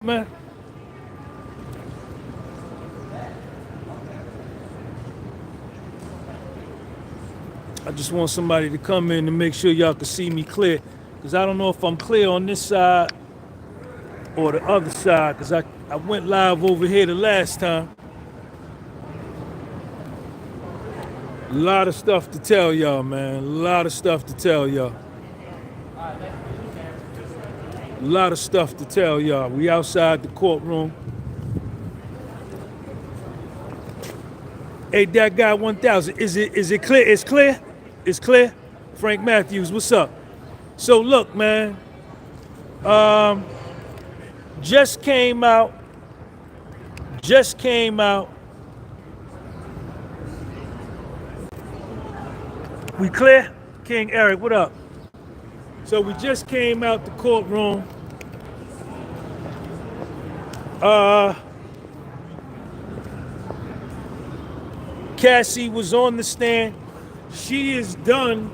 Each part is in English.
man? I just want somebody to come in and make sure y'all can see me clear. Because I don't know if I'm clear on this side or the other side. Because I went live over here the last time. A lot of stuff to tell y'all, man. A lot of stuff to tell y'all. A lot of stuff to tell y'all. We outside the courtroom. Hey, that guy 1000. Is it clear? It's clear? It's clear? Frank Matthews, what's up? So look, man. Just came out. We clear? King Eric, what up? So we just came out the courtroom. Cassie was on the stand. She is done.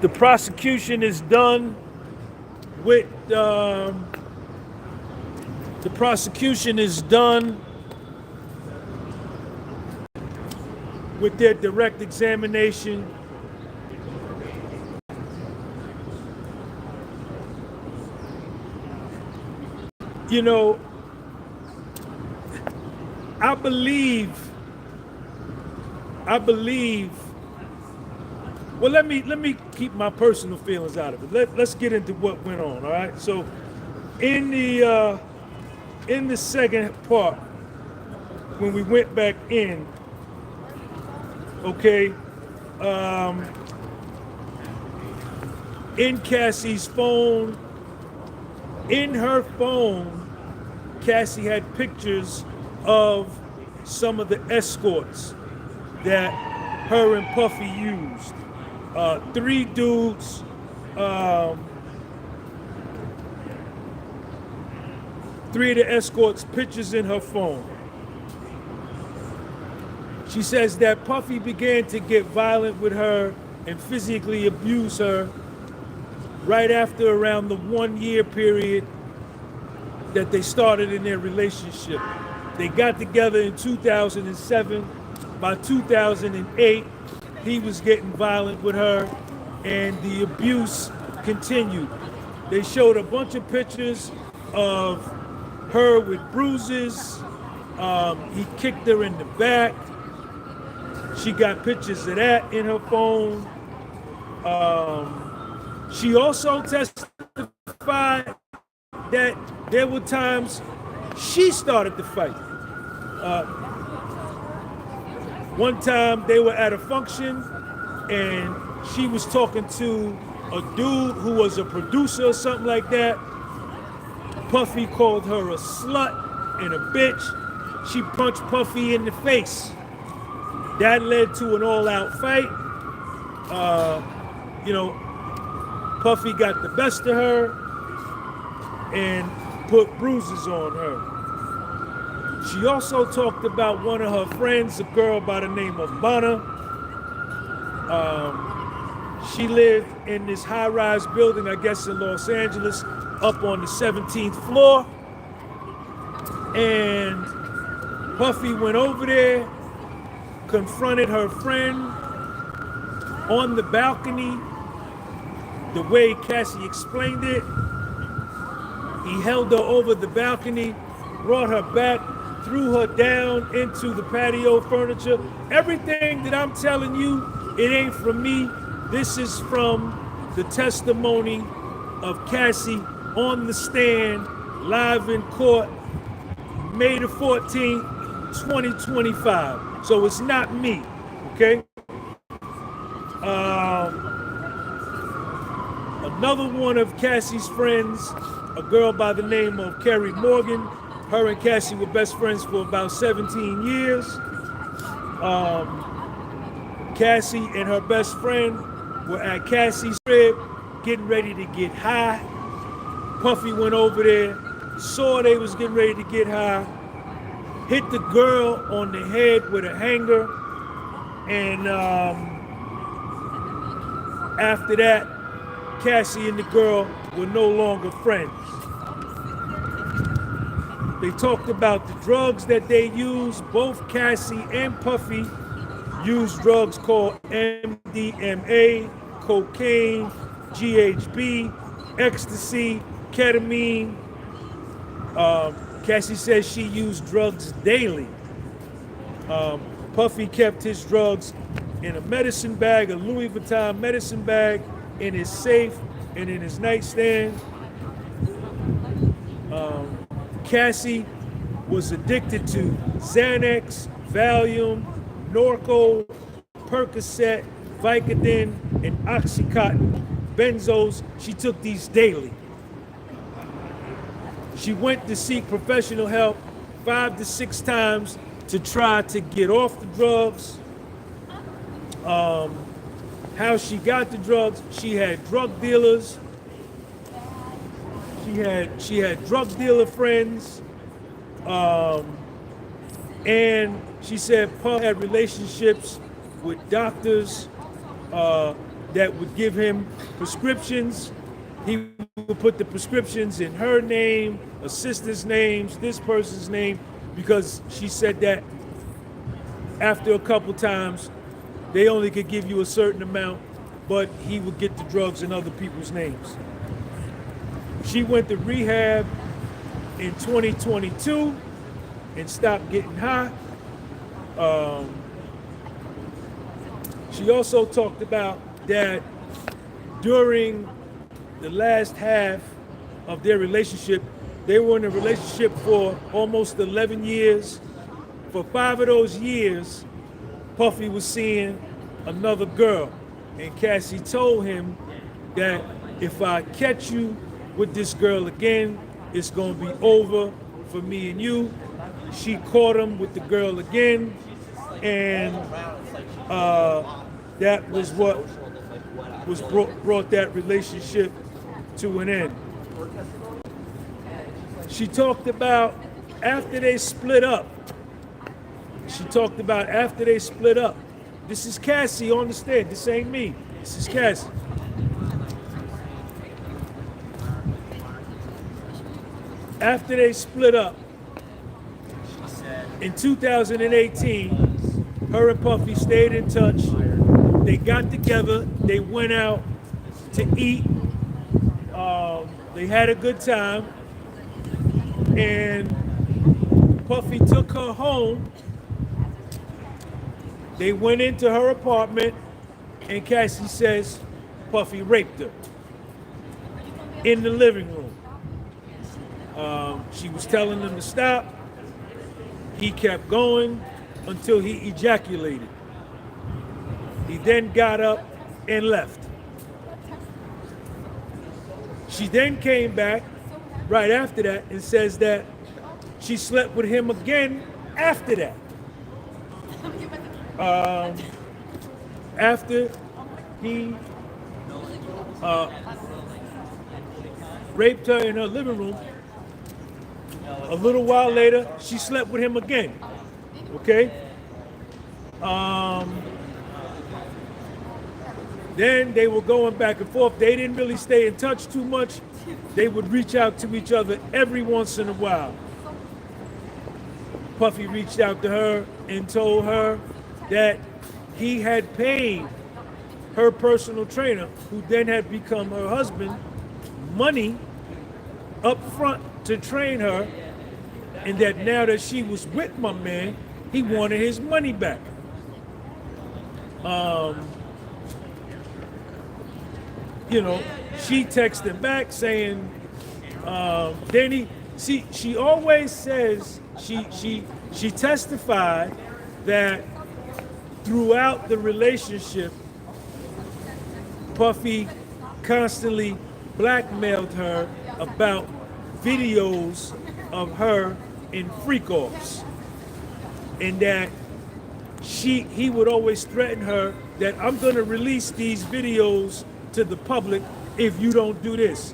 The prosecution is done with the prosecution is done with their direct examination. You know, I believe, well, let me keep my personal feelings out of it. Let's get into what went on, all right? So in the second part, when we went back in, okay, in Cassie's phone, in her phone, Cassie had pictures of some of the escorts that her and Puffy used. 3 dudes, 3 of the escorts, pictures in her phone. She says that Puffy began to get violent with her and physically abuse her right after around the 1-year period that they started in their relationship. They got together in 2007. By 2008, he was getting violent with her and the abuse continued. They showed a bunch of pictures of her with bruises. He kicked her in the back. She got pictures of that in her phone. She also testified that there were times she started the fight. One time they were at a function and she was talking to a dude who was a producer or something like that. Puffy called her a slut and a bitch. She punched Puffy in the face. That led to an all-out fight. You know, Puffy got the best of her and put bruises on her. She also talked about one of her friends, a girl by the name of Bonna. She lived in this high-rise building, I guess in Los Angeles, up on the 17th floor. And Puffy went over there, confronted her friend on the balcony, the way Cassie explained it. He held her over the balcony, brought her back, threw her down into the patio furniture. Everything that I'm telling you, it ain't from me. This is from the testimony of Cassie on the stand, live in court, May the 14th, 2025. So it's not me, okay? Another one of Cassie's friends, a girl by the name of Carrie Morgan. Her and Cassie were best friends for about 17 years. Cassie and her best friend were at Cassie's crib, getting ready to get high. Puffy went over there, saw they was getting ready to get high, hit the girl on the head with a hanger, and after that, Cassie and the girl were no longer friends. They talked about the drugs that they used. Both Cassie and Puffy used drugs called MDMA, cocaine, GHB, ecstasy, ketamine. Cassie says she used drugs daily. Puffy kept his drugs in a medicine bag, a Louis Vuitton medicine bag, in his safe and in his nightstand. Cassie was addicted to Xanax, Valium, Norco, Percocet, Vicodin, and Oxycontin. Benzos, she took these daily. She went to seek professional help 5 to 6 times to try to get off the drugs. How she got the drugs, she had drug dealers. She had drug dealer friends. And she said Puff had relationships with doctors that would give him prescriptions. He would put the prescriptions in her name, a sister's names, this person's name, because she said that after a couple times, they only could give you a certain amount, but he would get the drugs in other people's names. She went to rehab in 2022 and stopped getting high. She also talked about that during the last half of their relationship, they were in a relationship for almost 11 years. For 5 of those years, Puffy was seeing another girl. And Cassie told him that if I catch you with this girl again, it's gonna be over for me and you. She caught him with the girl again, and that was what was brought that relationship to an end. She talked about after they split up. This is Cassie on the stand. This ain't me. This is Cassie. After they split up in 2018, her and Puffy stayed in touch. They got together. They went out to eat. They had a good time. And Puffy took her home. They went into her apartment, and Cassie says Puffy raped her in the living room. She was telling him to stop. He kept going until he ejaculated. He then got up and left. She then came back right after that and says that she slept with him again after that. After he raped her in her living room, a little while later, she slept with him again. Okay? Then they were going back and forth. They didn't really stay in touch too much. They would reach out to each other every once in a while. Puffy reached out to her and told her that he had paid her personal trainer, who then had become her husband, money up front to train her, and that now that she was with my man, he wanted his money back. She texted back saying, she always says, she testified that throughout the relationship, Puffy constantly blackmailed her about videos of her in freak-offs, and that he would always threaten her that I'm gonna release these videos to the public if you don't do this.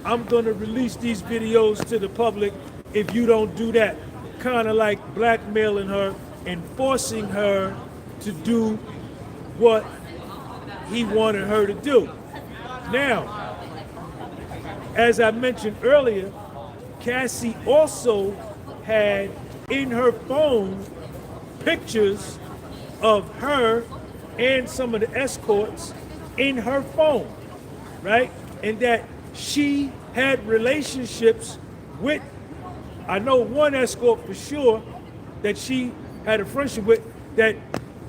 I'm gonna release these videos to the public if you don't do that. Kind of like blackmailing her and forcing her to do what he wanted her to do. Now, as I mentioned earlier, Cassie also had in her phone pictures of her and some of the escorts in her phone, right? And that she had relationships with, I know one escort for sure that she had a friendship with, that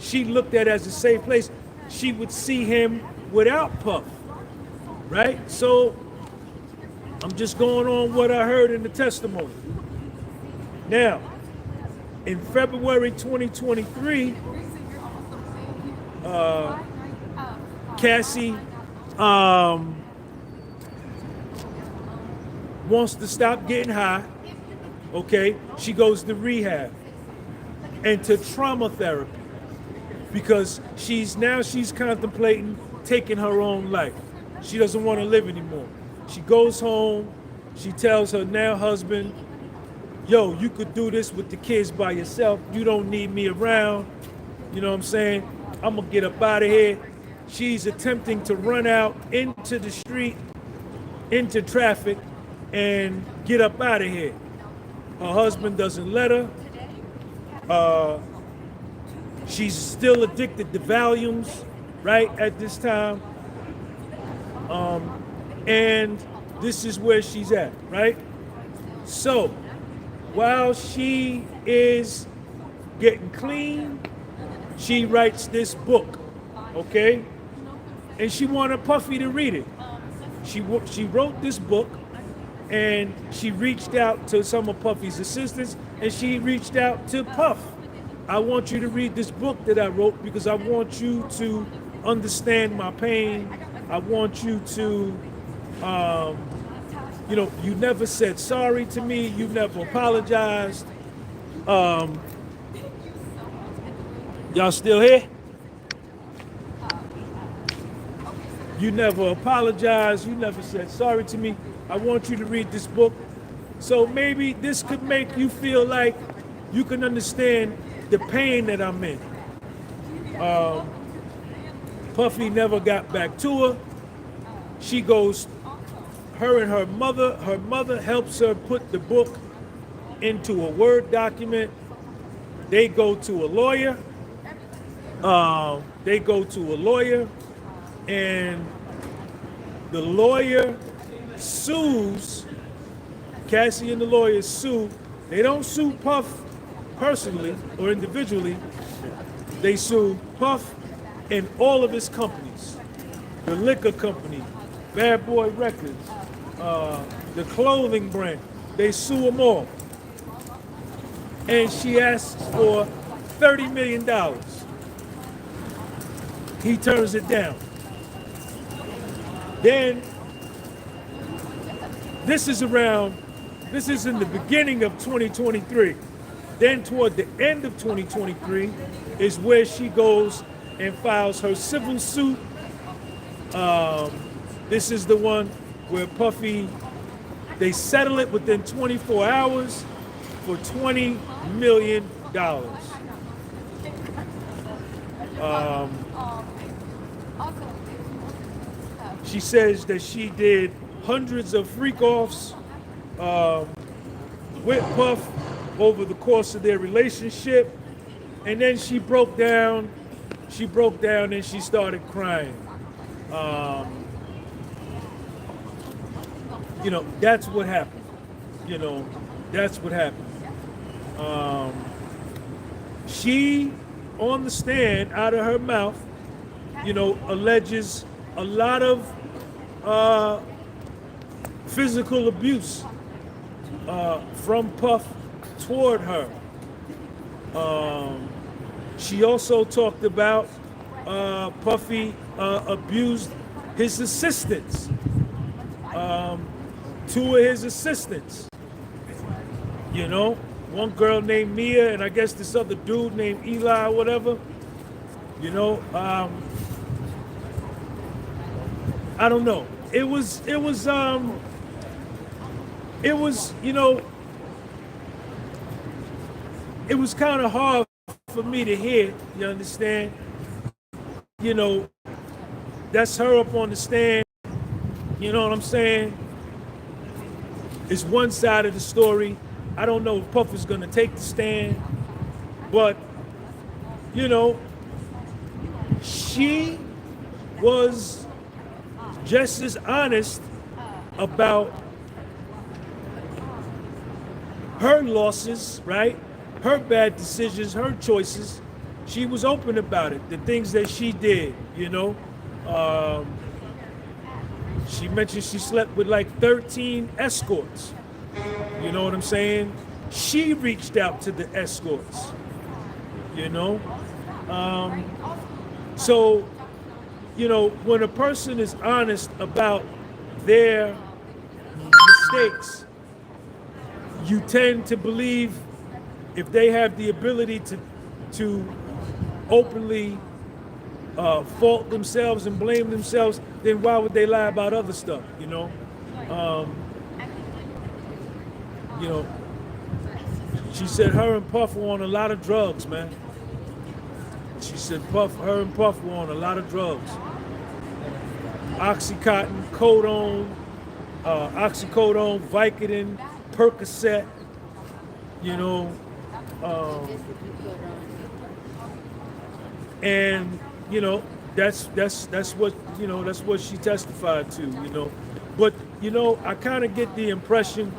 she looked at as a safe place. She would see him without Puff, right? So I'm just going on what I heard in the testimony. Now, in February 2023, Cassie wants to stop getting high, okay? She goes to rehab and to trauma therapy because she's contemplating taking her own life. She doesn't want to live anymore. She goes home, she tells her now husband, yo, you could do this with the kids by yourself. You don't need me around. You know what I'm saying? I'm gonna get up out of here. She's attempting to run out into the street, into traffic, and get up out of here. Her husband doesn't let her. She's still addicted to Valiums, right, at this time. And this is where she's at, right? So, while she is getting clean, she writes this book, okay? And she wanted Puffy to read it. She wrote this book, and she reached out to some of Puffy's assistants, and she reached out to Puff. I want you to read this book that I wrote because I want you to understand my pain. I want you to, you never said sorry to me. You never apologized. Y'all still here? You never apologized. You never said sorry to me. I want you to read this book. So maybe this could make you feel like you can understand the pain that I'm in. Puffy never got back to her. She goes, her and her mother helps her put the book into a Word document. They go to a lawyer. And the lawyer sues, Cassie and the lawyer sue. They don't sue Puff personally or individually. They sue Puff and all of his companies. The liquor company, Bad Boy Records, the clothing brand. They sue them all. And she asks for $30 million. He turns it down. Then, this is in the beginning of 2023. Then toward the end of 2023 is where she goes and files her civil suit. This is the one where Puffy, they settle it within 24 hours for $20 million. She says that she did hundreds of freak-offs with Puff over the course of their relationship. And then she broke down and she started crying. That's what happened. That's what happened. She, on the stand, out of her mouth, alleges a lot of physical abuse from Puff toward her. She also talked about Puffy abused his assistants, two of his assistants. One girl named Mia, and I guess this other dude named Eli or whatever. I don't know. It was kind of hard for me to hear, you understand? That's her up on the stand. You know what I'm saying? It's one side of the story. I don't know if Puff is going to take the stand, but, you know, she was just as honest about her losses, right? Her bad decisions, her choices. She was open about it, the things that she did, you know. She mentioned she slept with like 13 escorts. You know what I'm saying? She reached out to the escorts, you know. So, you know, when a person is honest about their mistakes, you tend to believe if they have the ability to openly fault themselves and blame themselves, then why would they lie about other stuff, you know? You know, she said her and Puff were on a lot of drugs, man. She said her and Puff were on a lot of drugs. Oxycontin, oxycodone, Vicodin, Percocet, you know, and you know that's what, you know, that's what she testified to, you know. But you know, I kind of get the impression,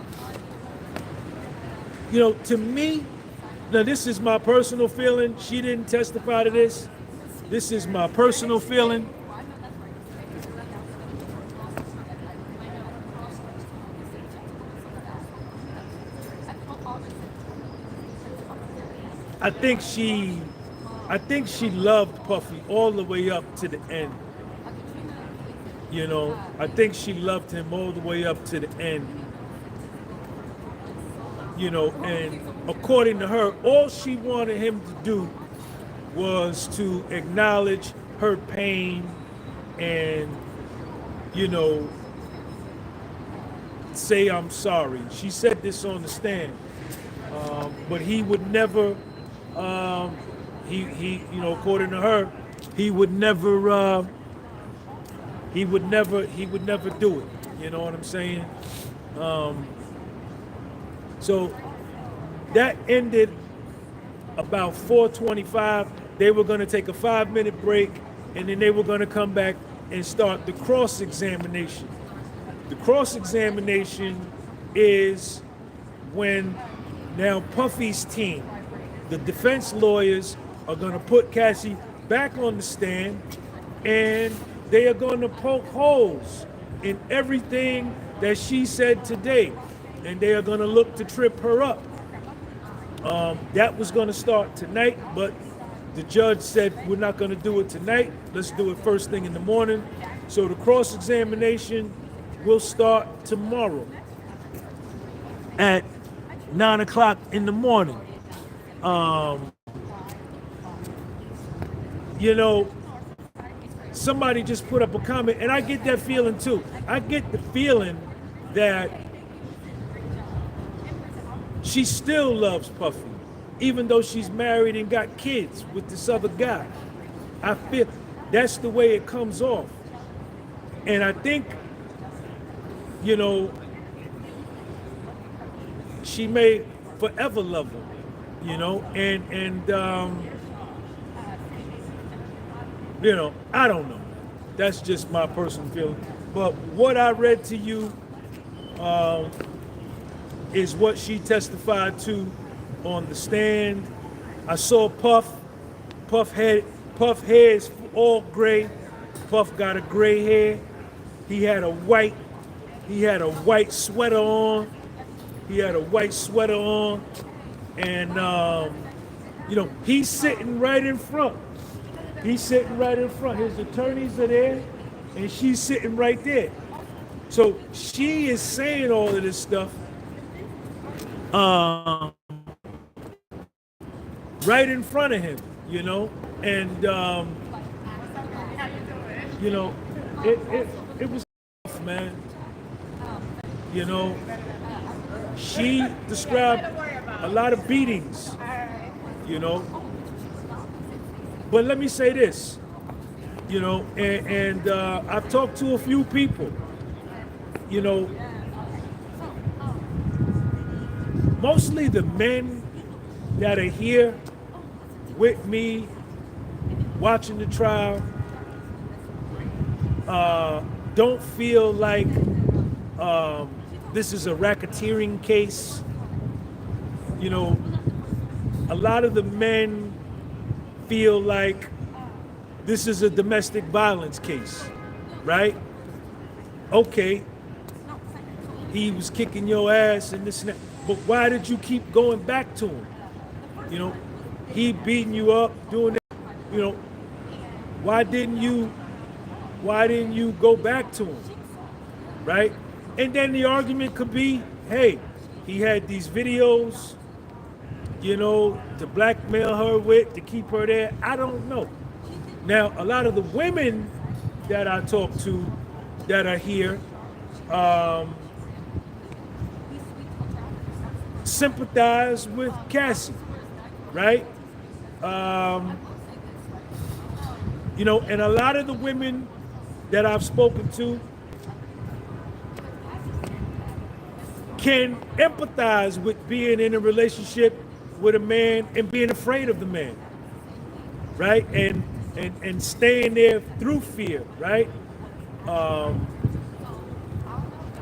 you know, to me, now this is my personal feeling. She didn't testify to this. This is my personal feeling. I think she loved Puffy all the way up to the end. You know, I think she loved him all the way up to the end. You know, and according to her, all she wanted him to do was to acknowledge her pain and, you know, say, "I'm sorry." She said this on the stand. But he would never, you know, according to her, he would never do it. You know what I'm saying? So that ended about 4:25. They were going to take a 5-minute break, and then they were going to come back and start the cross-examination. The cross-examination is when now Puffy's team, the defense lawyers, are going to put Cassie back on the stand, and they are going to poke holes in everything that she said today, and they are going to look to trip her up. That was going to start tonight, but the judge said we're not going to do it tonight. Let's do it first thing in the morning. So the cross-examination will start tomorrow at 9 o'clock in the morning. You know, somebody just put up a comment, and I get that feeling too. I get the feeling that she still loves Puffy, even though she's married and got kids with this other guy. I feel that's the way it comes off. And I think, you know, she may forever love him, you know, and you know, I don't know. That's just my personal feeling. But what I read to you is what she testified to on the stand. I saw Puff. Puff hair is all gray. Puff got a gray hair. He had a white sweater on. And you know, he's sitting right in front. His attorneys are there, and she's sitting right there. So she is saying all of this stuff right in front of him, you know, and you know, it was tough, man. You know, she described a lot of beatings, you know. But let me say this, you know, and I've talked to a few people, you know. mostly the men that are here with me watching the trial don't feel like this is a racketeering case. You know, a lot of the men feel like this is a domestic violence case, right? Okay, he was kicking your ass and this and that, but why did you keep going back to him? You know, he beating you up, doing that. You know, why didn't you go back to him, right? And then the argument could be, hey, he had these videos, you know, to blackmail her with, to keep her there. I don't know. Now, a lot of the women that I talk to that are here sympathize with Cassie, right? You know, and a lot of the women that I've spoken to can empathize with being in a relationship with a man and being afraid of the man, right? And staying there through fear, right?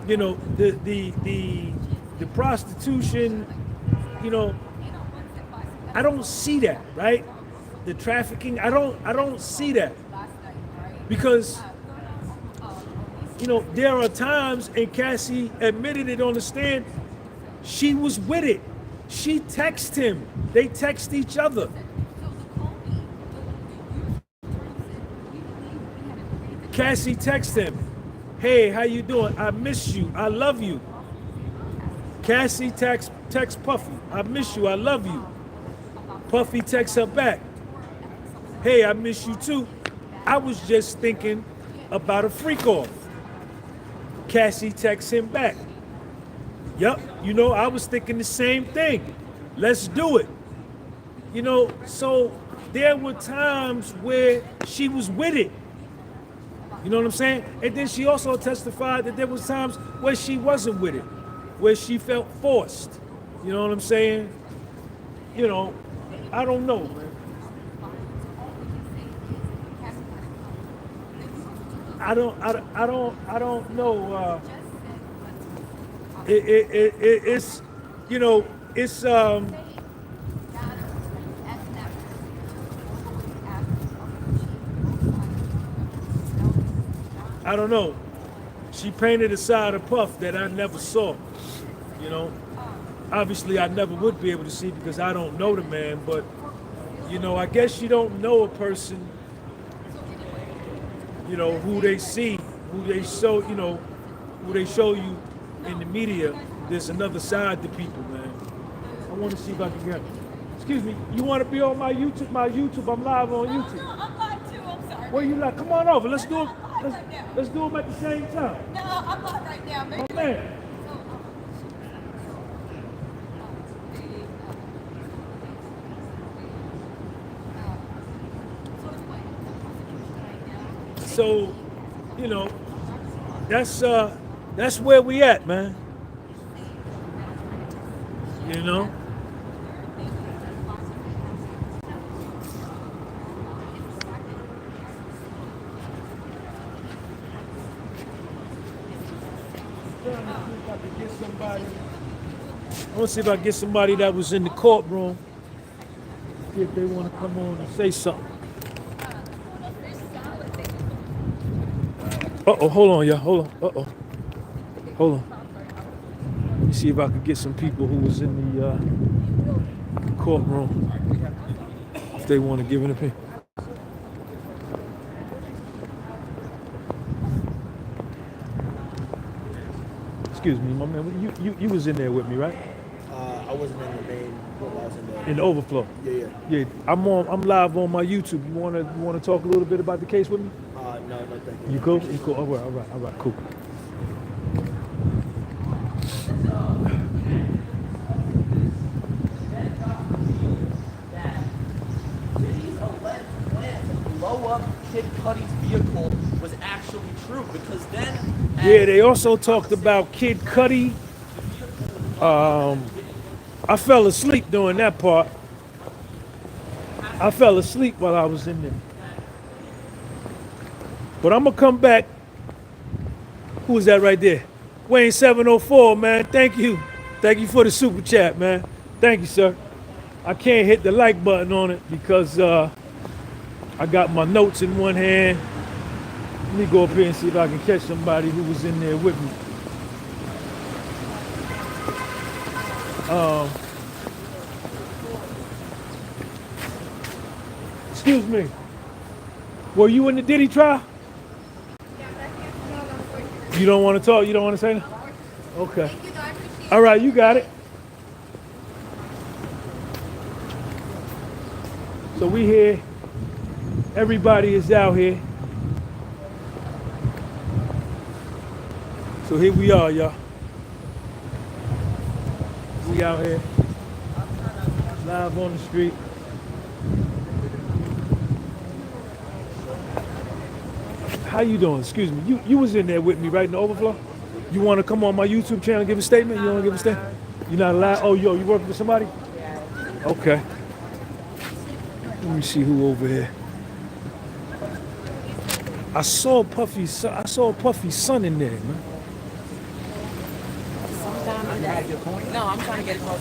You know, the prostitution, you know, I don't see that, right? The trafficking, I don't see that, because you know, there are times, and Cassie admitted it on the stand, she was with it. She texted him. They text each other. Cassie texted him, hey, how you doing? I miss you. I love you. Cassie text Puffy, I miss you. I love you. Puffy texts her back, hey, I miss you too. I was just thinking about a freak off. Cassie texts him back, yep, you know, I was thinking the same thing. Let's do it. You know, so there were times where she was with it. You know what I'm saying? And then she also testified that there was times where she wasn't with it, where she felt forced. You know what I'm saying? You know, I don't know, man. I don't know. It's, you know, it's I don't know. She painted a side of Puff that I never saw. You know, obviously I never would be able to see because I don't know the man. But you know, I guess you don't know a person, you know, who they see, who they show, you know, who they show you in the media. There's another side to people, man. I want to see if I can get. Excuse me, you want to be on my YouTube? I'm live on YouTube. No, I'm live too. I'm sorry. Where you like? Come on over. Let's do it. Let's do them at the same time. No, I'm live right now. Maybe oh man. So, you know, that's where we at, man. You know? I want to see if I can get somebody that was in the courtroom. See if they want to come on and say something. Uh-oh, hold on, y'all. Hold on. Uh-oh. Hold on. Let me see if I can get some people who was in the courtroom, if they want to give an opinion. Excuse me, my man. You was in there with me, right? I wasn't in the main. I was in the overflow. Yeah. I'm live on my YouTube. You wanna talk a little bit about the case with me? No, thank you. You cool? You cool? All right, cool. Blow up Kid Cudi's vehicle was actually true, because then yeah, they also talked about Kid Cudi I fell asleep during that part. I fell asleep while I was in there. But I'm gonna come back. Who is that right there? Wayne 704, man. Thank you. Thank you for the super chat, man. Thank you, sir. I can't hit the like button on it because I got my notes in one hand. Let me go up here and see if I can catch somebody who was in there with me. Excuse me. Were you in the Diddy trial? You don't want to talk? You don't want to say anything? Okay. All right, you got it. So we here. Everybody is out here. So here we are, y'all. We out here. Live on the street. How you doing? Excuse me. You was in there with me, right, in the overflow? You want to come on my YouTube channel and give a statement? You want to give a statement? You're not allowed? Oh, yo, you working for somebody? Okay. Let me see who over here. I saw Puffy's son in there, man. No, I'm trying to get it close.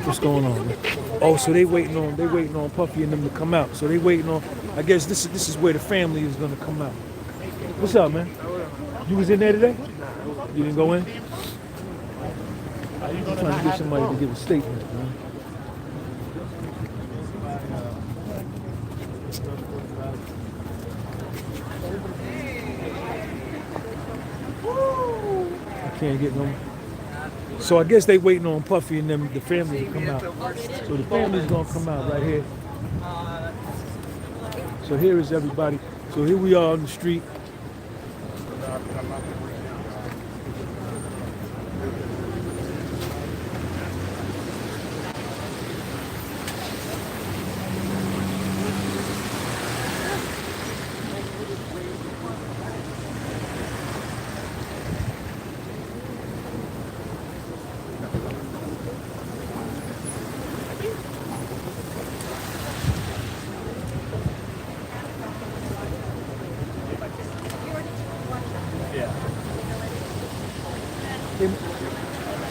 What's going on, man? Oh, so they waiting on Puffy and them to come out. So they waiting on. I guess this is where the family is gonna come out. What's up, man? You was in there today? You didn't go in? I'm trying to get somebody to give a statement, man. I can't get no. So I guess they waiting on Puffy and them, the family, to come out. So the family's gonna come out right here. So here is everybody. So here we are on the street.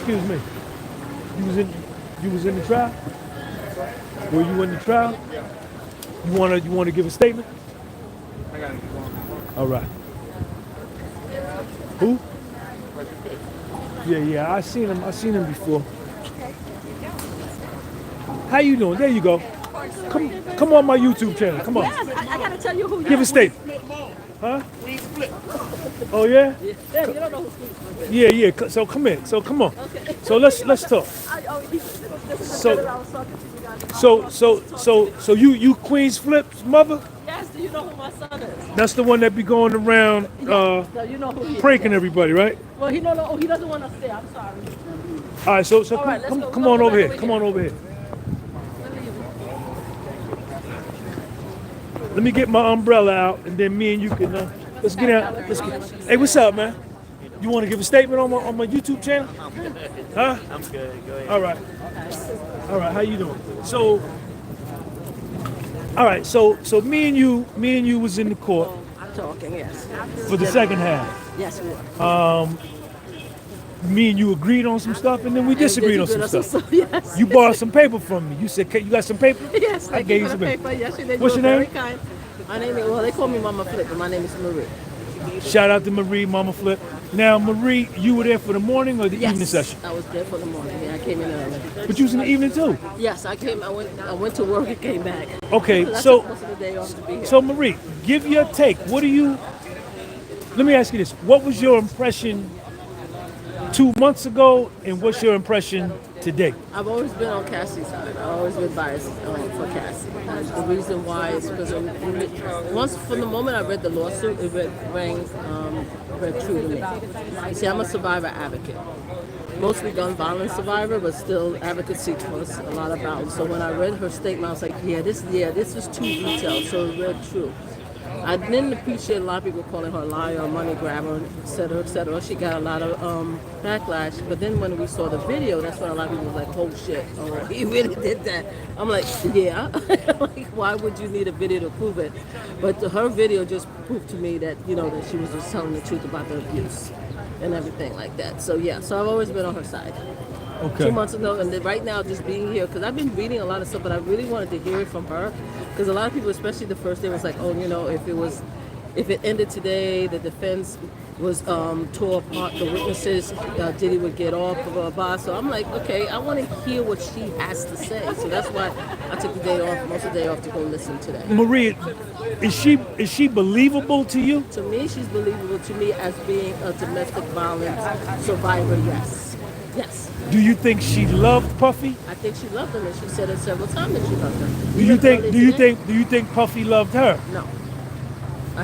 Excuse me. You was in the trial? Were you in the trial? You wanna give a statement? All right. Who? Yeah. I seen him before. How you doing? There you go. Come on my YouTube channel. Come on. Yes, I gotta tell you who. Give a statement. Huh? Oh yeah? Yeah, you don't know who. Yeah. So come in. So come on. Okay. So let's talk. So you Queen's Flip's mother? Yes, do you know who my son is? That's the one that be going around So you know who he is. pranking everybody, right? Well, he doesn't want to stay. I'm sorry. All right, so All right, let's go. come We'll on go over back here. over Come here. on over here. Let me get my umbrella out, and then me and you can let's get out. Hey, what's up, man? You want to give a statement on my YouTube channel? Huh? I'm good. Go ahead. All right. How you doing? So, all right. So me and you was in the court Talking, yes. for the second half. Yes, we were. Me and you agreed on some stuff, and then we disagreed on some stuff. Yes. You borrowed some paper from me. You said, you got some paper? Yes, I gave you some paper. Yes, you did. What's You your were name? Very kind. My name is, well, they call me Mama Flip, but my name is Marie. Shout out to Marie, Mama Flip. Now, Marie, you were there for the morning or the Yes, evening session? I was there for the morning. Yeah, I came in early. But you was in the evening too. Yes, I went to work and came back. Okay, I took so most of the day off to be here. so Marie, give your take. Let me ask you this. What was your impression 2 months ago, and what's your impression today? I've always been on Cassie's side. I've always been biased for Cassie. And the reason why is because once from the moment I read the lawsuit, it rang true to me. See, I'm a survivor advocate. Mostly gun violence survivor, but still advocacy for a lot about. So when I read her statement, I was like, this is too detailed, so it read true. I didn't appreciate a lot of people calling her a liar, a money grabber, et cetera, et cetera. She got a lot of backlash. But then when we saw the video, that's when a lot of people was like, "Oh shit, oh he really did that." I'm like, yeah. Like, why would you need a video to prove it? But her video just proved to me that that she was just telling the truth about the abuse and everything like that. So yeah, so I've always been on her side. Okay. 2 months ago, and then right now just being here, because I've been reading a lot of stuff, but I really wanted to hear it from her, because a lot of people, especially the first day, was like, oh, if it ended today, the defense was tore apart, the witnesses, Diddy would get off, blah, blah, blah. So I'm like, okay, I want to hear what she has to say. So that's why I took the day off, most of the day off, to go listen to that. Maria, is she believable to you? To me, she's believable to me as being a domestic violence survivor, yes. Yes. Do you think she loved Puffy? I think she loved him, and she said it several times that she loved him. Do you think Puffy loved her? No.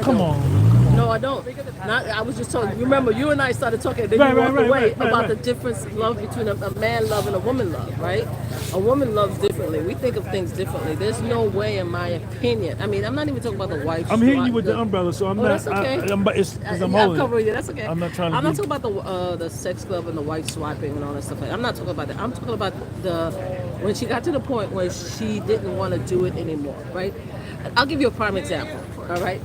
Come on. No, I don't. I was just talking. Remember, you and I started talking. Then you walked away about the difference of love between a man love and a woman love, right? A woman loves differently. We think of things differently. There's no way, in my opinion. I mean, I'm not even talking about the wife. I'm hitting you with the umbrella, so I'm not. That's okay. I'm I'm holding. covering you. That's okay. I'm not trying to. I'm not talking about the sex club and the wife swiping and all that stuff. I'm not talking about that. I'm talking about when she got to the point where she didn't want to do it anymore, right? I'll give you a prime example. All right.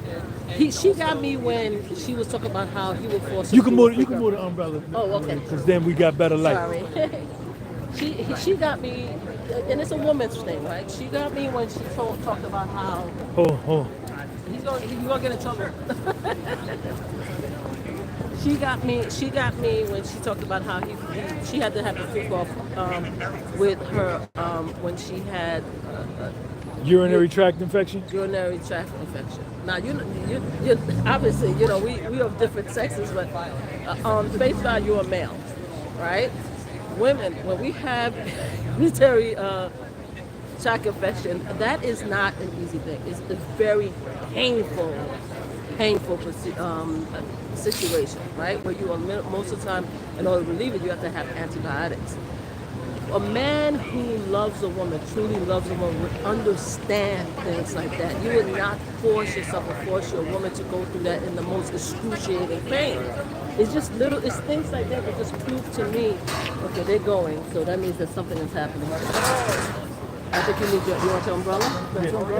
She got me when she was talking about how he would force her. You can move the umbrella. Oh, okay. Because then we got better light. Sorry. she got me, and it's a woman's thing, right? She got me when she talked about how. Oh. He's gonna get in trouble. She got me when she talked about how she had to have a freak off with her when she had. Urinary tract infection? Urinary tract infection. Now, you obviously, we of different sexes, but on face value, you're a male, right? Women, when we have urinary tract infection, that is not an easy thing. It's a very painful situation, right? Where you are most of the time, in order to relieve it, you have to have antibiotics. A man who loves a woman, truly loves a woman, would understand things like that. You would not force yourself or force your woman to go through that in the most excruciating pain. It's things like that that just prove to me, okay, they're going, so that means that something is happening. I think you want your umbrella?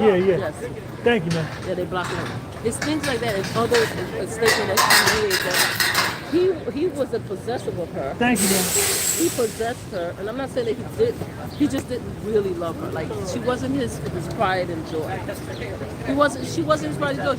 Yeah. Yes. Thank you, man. Yeah, they block it. It's things like that. It's other statement that she made that he was a possessor of her. Thank you, man. He possessed her, and I'm not saying that he did. He just didn't really love her. Like, she wasn't his pride and joy. She wasn't his pride and joy.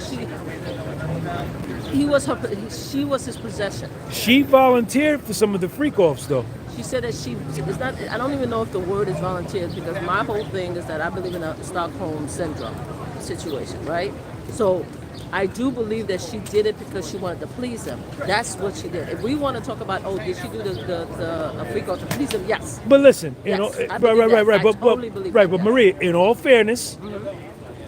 She was his possession. She volunteered for some of the freak offs, though. She said that it's not. I don't even know if the word is volunteered, because my whole thing is that I believe in a Stockholm syndrome situation, right? So I do believe that she did it because she wanted to please him. That's what she did. If we want to talk about, did she do the freak off to please him? Yes. But listen, yes, right. But yeah. Maria, in all fairness,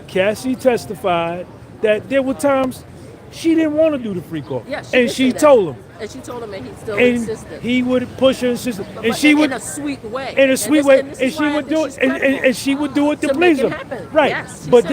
Cassie testified that there were times she didn't want to do the freak off. Yeah, she told him. And she told him, and he still insisted. He would push her, insist, and she would in a sweet way. And she would do it, and she would do it to please him. Right. Yes, but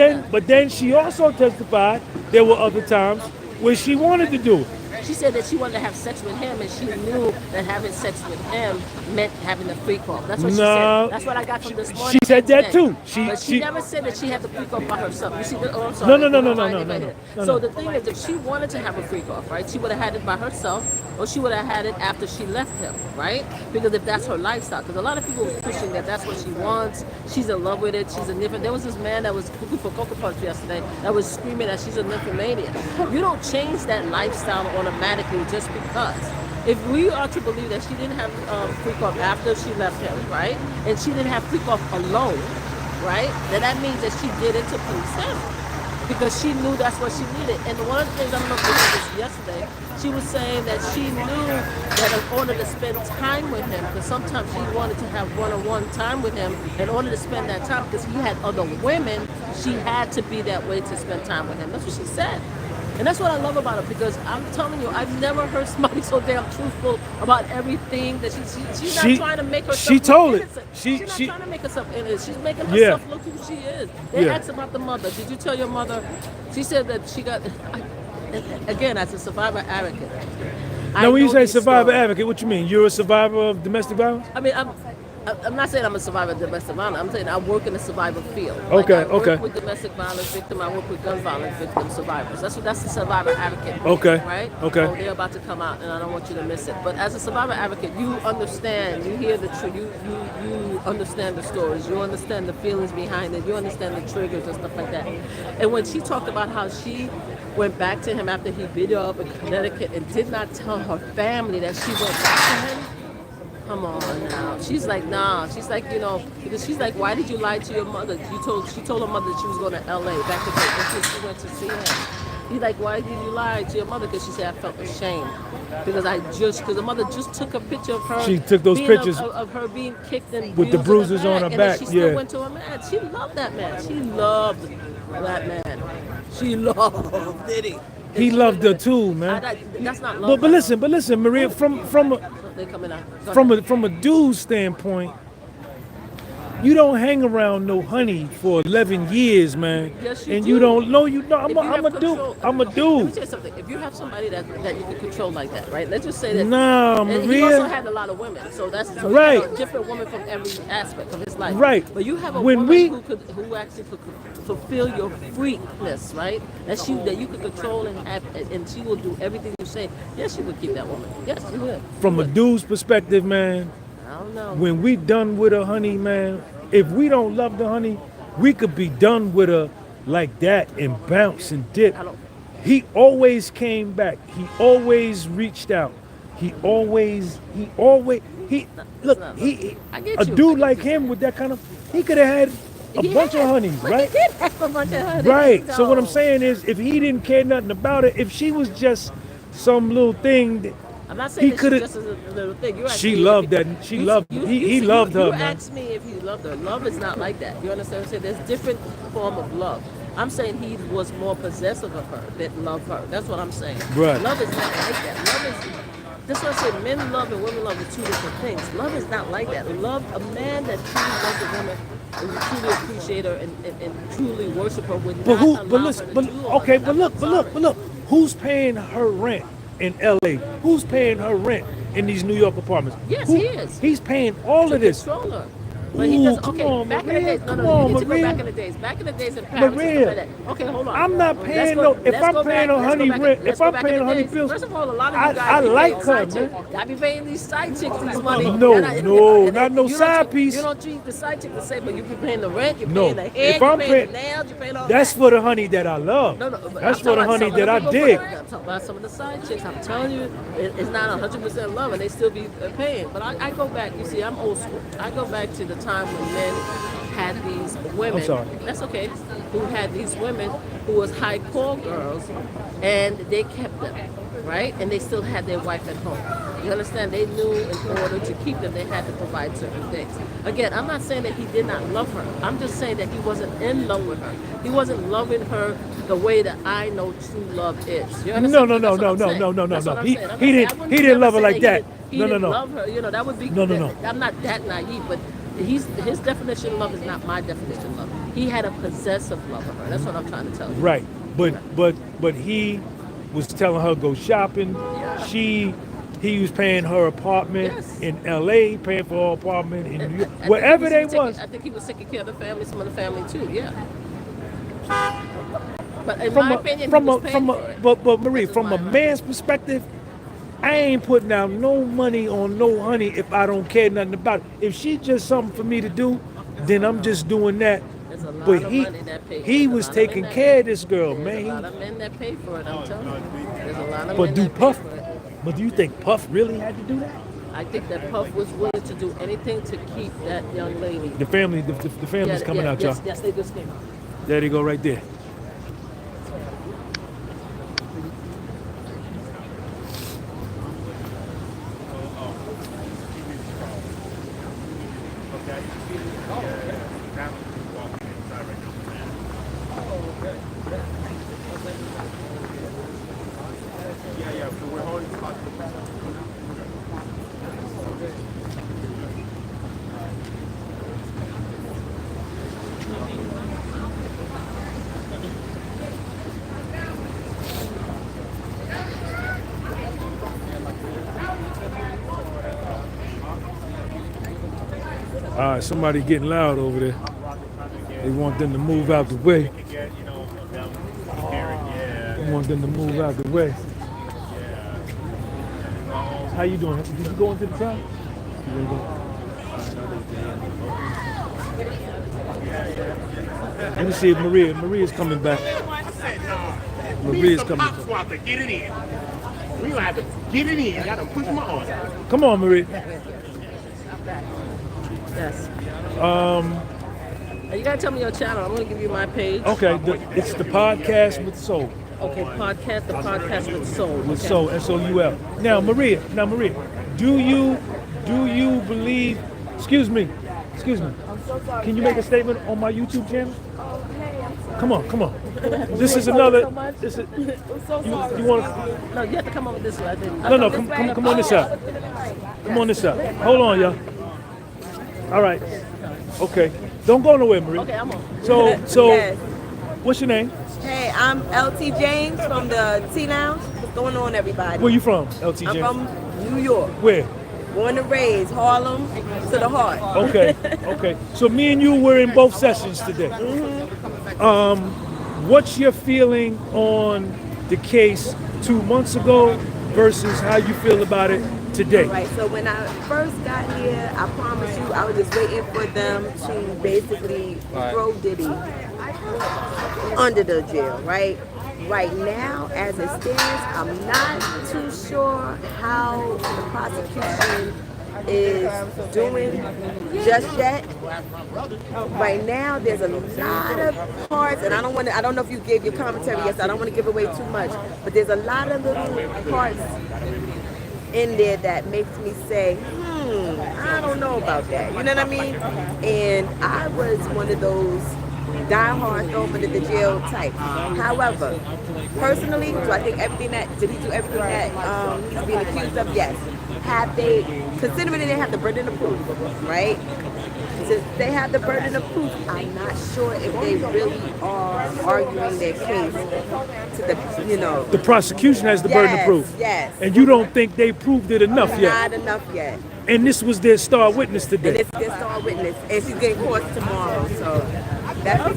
then she also testified there were other times where she wanted to do it. She said that she wanted to have sex with him, and she knew that having sex with him meant having a freak off. That's what she said. That's what I got from this morning. She said that too. But she never said that she had the freak off by herself. You see, I'm sorry. No. So the thing is, if she wanted to have a freak off, right, she would have had it by herself, or she would have had it after she left him, right? Because if that's her lifestyle, because a lot of people were pushing that's what she wants. She's in love with it. She's a nymph. There was this man that was cooking for Cocoa Punch yesterday that was screaming that she's a nymphomaniac. You don't change that lifestyle automatically just because. If we are to believe that she didn't have freak off after she left him, right, and she didn't have freak off alone, right, then that means that she did it to please him, because she knew that's what she needed. And one of the things, I don't know if you heard this yesterday, she was saying that she knew that in order to spend time with him, because sometimes she wanted to have one-on-one time with him, in order to spend that time, because he had other women, she had to be that way to spend time with him. That's what she said. And that's what I love about her, because I'm telling you, I've never heard somebody so damn truthful about everything that she's not trying to make herself She told it. innocent. She She's not she trying to make herself in it. She's making Yeah. herself look who she is. They Yeah. asked about the mother. Did you tell your mother? She said that she got. Again, as a survivor advocate. Now, when you know say these survivor stories. advocate, what you mean? You're a survivor of domestic violence? I mean, I'm not saying I'm a survivor of domestic violence. I'm saying I work in the survivor field. Okay, I work okay. with domestic violence victims. I work with gun violence victim survivors. That's the survivor advocate. Okay, Right? okay. Oh, they're about to come out, and I don't want you to miss it. But as a survivor advocate, you understand. You hear the truth. You understand the stories. You understand the feelings behind it. You understand the triggers and stuff like that. And when she talked about how she went back to him after he beat her up in Connecticut and did not tell her family that she went back to him. Come on now. She's like, nah. She's like, because she's like, why did you lie to your mother? She told her mother that she was going to LA back to before she went to see him. He's like, why did you lie to your mother? Because she said, I felt ashamed. Because the mother just took a picture of her. She took those pictures of her being kicked and with the bruised bruises on her and back, then she still yeah. went to a man. She loved that man. She loved that man. She loved Diddy. He loved her too, man. That's not love. But listen, Maria, They coming out. Go ahead. from a dude's standpoint, you don't hang around no honey for 11 years, man. Yes, you and do. you don't know you know. If you have I'm a dude. control- I'm a Let me dude. tell you something. If you have somebody that you can control like that, right? Let's just say that. Nah, and he Maria. also had a lot of women, so that's so Right. He had a different woman from every aspect of his life. Right. But you have a When woman we- who actually could fulfill your freakness, right? That you could control and have, and she will do everything you say. Yes, she would keep that woman. Yes, she would. From a dude's perspective, man, I don't know. when we done with her honey, man, if we don't love the honey, we could be done with her like that and bounce and dip. I don't- He always came back. He always reached out. He always look, not- he I get a you. I dude get like you. him with that kind of, he could have had a bunch of honeys, But right? He did have a bunch of honeys. Right. So what I'm though. saying is, if he didn't care nothing about it, if she was just some little thing, that I'm not saying he that coulda- she's just a little thing. You asked she me if loved he- that. She loved. He loved her, You man. asked me if he loved her. Love is not like that. You understand what I'm saying? There's different form of love. I'm saying he was more possessive of her than love her. That's what I'm saying. Right. Love is not like that. Love is. That's what I said. Men love and women love are two different things. Love is not like that. Love, a man that truly loves a woman and truly appreciate her and truly worship her would But not who? allow But her listen. to But do all okay. that. But look. I'm But look. sorry. But look. Who's paying her rent in L.A.? Who's paying her rent in these New York apartments? Yes, Who- he is. He's paying all of this. Control her. But he Ooh, doesn't. come Okay, on, back in the Maria, days. No, come no, on, you need to go Maria. back in the days. Back in the days in Paris and Maria, stuff like that. Okay, hold on. I'm not Let's paying go- no. If let's I'm go paying back- her let's honey go back- rent, let's if go I'm back in paying her the honey days. bills, First of all, a lot of you guys I be like paying her, side man. chicks. Y'all be paying these side chicks these money. No, And no, and not no you don't side treat- piece. You don't treat the side chick the same, but you be paying the rent, you're No, paying the hair, if you're I'm paying paying- the nails, you're paying all That's that. for the honey that I love. No, but That's I'm for the talking honey about that I some of the dig. people- I'm talking about some of the side chicks. I'm telling you, it's not 100% love, and they still be paying. But I go back. You see, I'm old school. I go back to the time when men had these women. I'm sorry. That's okay. Who had these women who was high call girls, and they kept them, right? And they still had their wife at home. You understand? They knew in order to keep them, they had to provide certain things. Again, I'm not saying that he did not love her. I'm just saying that he wasn't in love with her. He wasn't loving her the way that I know true love is. You understand? No, That's what I'm saying. no. That's what I'm He saying. I'm he not saying- I didn't wouldn't he didn't never love her say like that. He No, no, didn't no. love her. You know, that would be. No, no, no. I'm not that naive, but his definition of love is not my definition of love. He had a possessive love of her. That's what I'm trying to tell you. Right, but he was telling her go shopping. Yeah. He was paying her apartment Yes. in L.A., paying for her apartment in New York, I think wherever he they taking- was. I think he was taking care of the family, some of the family too. Yeah. But in From my a, opinion, from he was a, paying from for a, it. but Marie, That's from a my- man's perspective, I ain't putting out no money on no honey if I don't care nothing about it. If she just something for me to do, then I'm just doing that. There's a lot But of he money that pay. he There's a was lot of taking men that care pay. of this girl, There's man. a lot of men that pay for it. I'm telling you. There's a lot of But men do that Puff? pay for it. But do you think Puff really had to do that? I think that Puff was willing to do anything to keep that young lady. The family's Yeah, coming out, yes, y'all. Yes, they just came out. There they go, right there. All right, somebody getting loud over there. They want them to move out the way. They want them to move out the way. How you doing? Did you go into the town? Let me see if Maria's coming back. Maria's coming back. Get it in. We gonna have to get it in. I gotta push my arm. Come on, Maria. Yes. You gotta tell me your channel. I'm gonna give you my page. Okay, it's the podcast with soul. Okay, the podcast with soul. With Okay. soul, S-O-U-L. Now, Maria, do you believe? Excuse me. I'm so sorry. Can you make a statement on my YouTube channel? Oh, hey, I'm Come on. This is another. So much. This is, I'm so sorry. you want? No, you have to come over this way. I think. No. Come on this side. Come on this side. Hold on, y'all. All right. Okay. Don't go nowhere, Maria. Okay, I'm on. So, Yes. what's your name? Hey, I'm LT James from the T Lounge. What's going on, everybody? Where you from, LT I'm James? from New York. Where? Born and raised, Harlem to the heart. Okay. So me and you were in both sessions today. What's your feeling on the case 2 months ago versus how you feel about it today? Right, so when I first got here, I promise you, I was just waiting for them to basically throw Diddy under the jail, right? Right now, as it stands, I'm not too sure how the prosecution is doing just yet. Right now, there's a lot of parts, and I don't know if you gave your commentary yet, so I don't want to give away too much, but there's a lot of little parts in there that makes me say, I don't know about that. You know what I mean? And I was one of those die-hard, throw him into the jail type. However, personally, do I think did he do everything that he's being accused of? Yes. Have they, considering they have the burden of proof, right? Since they have the burden of proof, I'm not sure if they really are arguing their case to the, The prosecution has the burden of proof. Yes. And you don't think they proved it enough yet? Not enough yet. And this was their star witness And today. it's their star witness, and she's getting caught tomorrow, so that's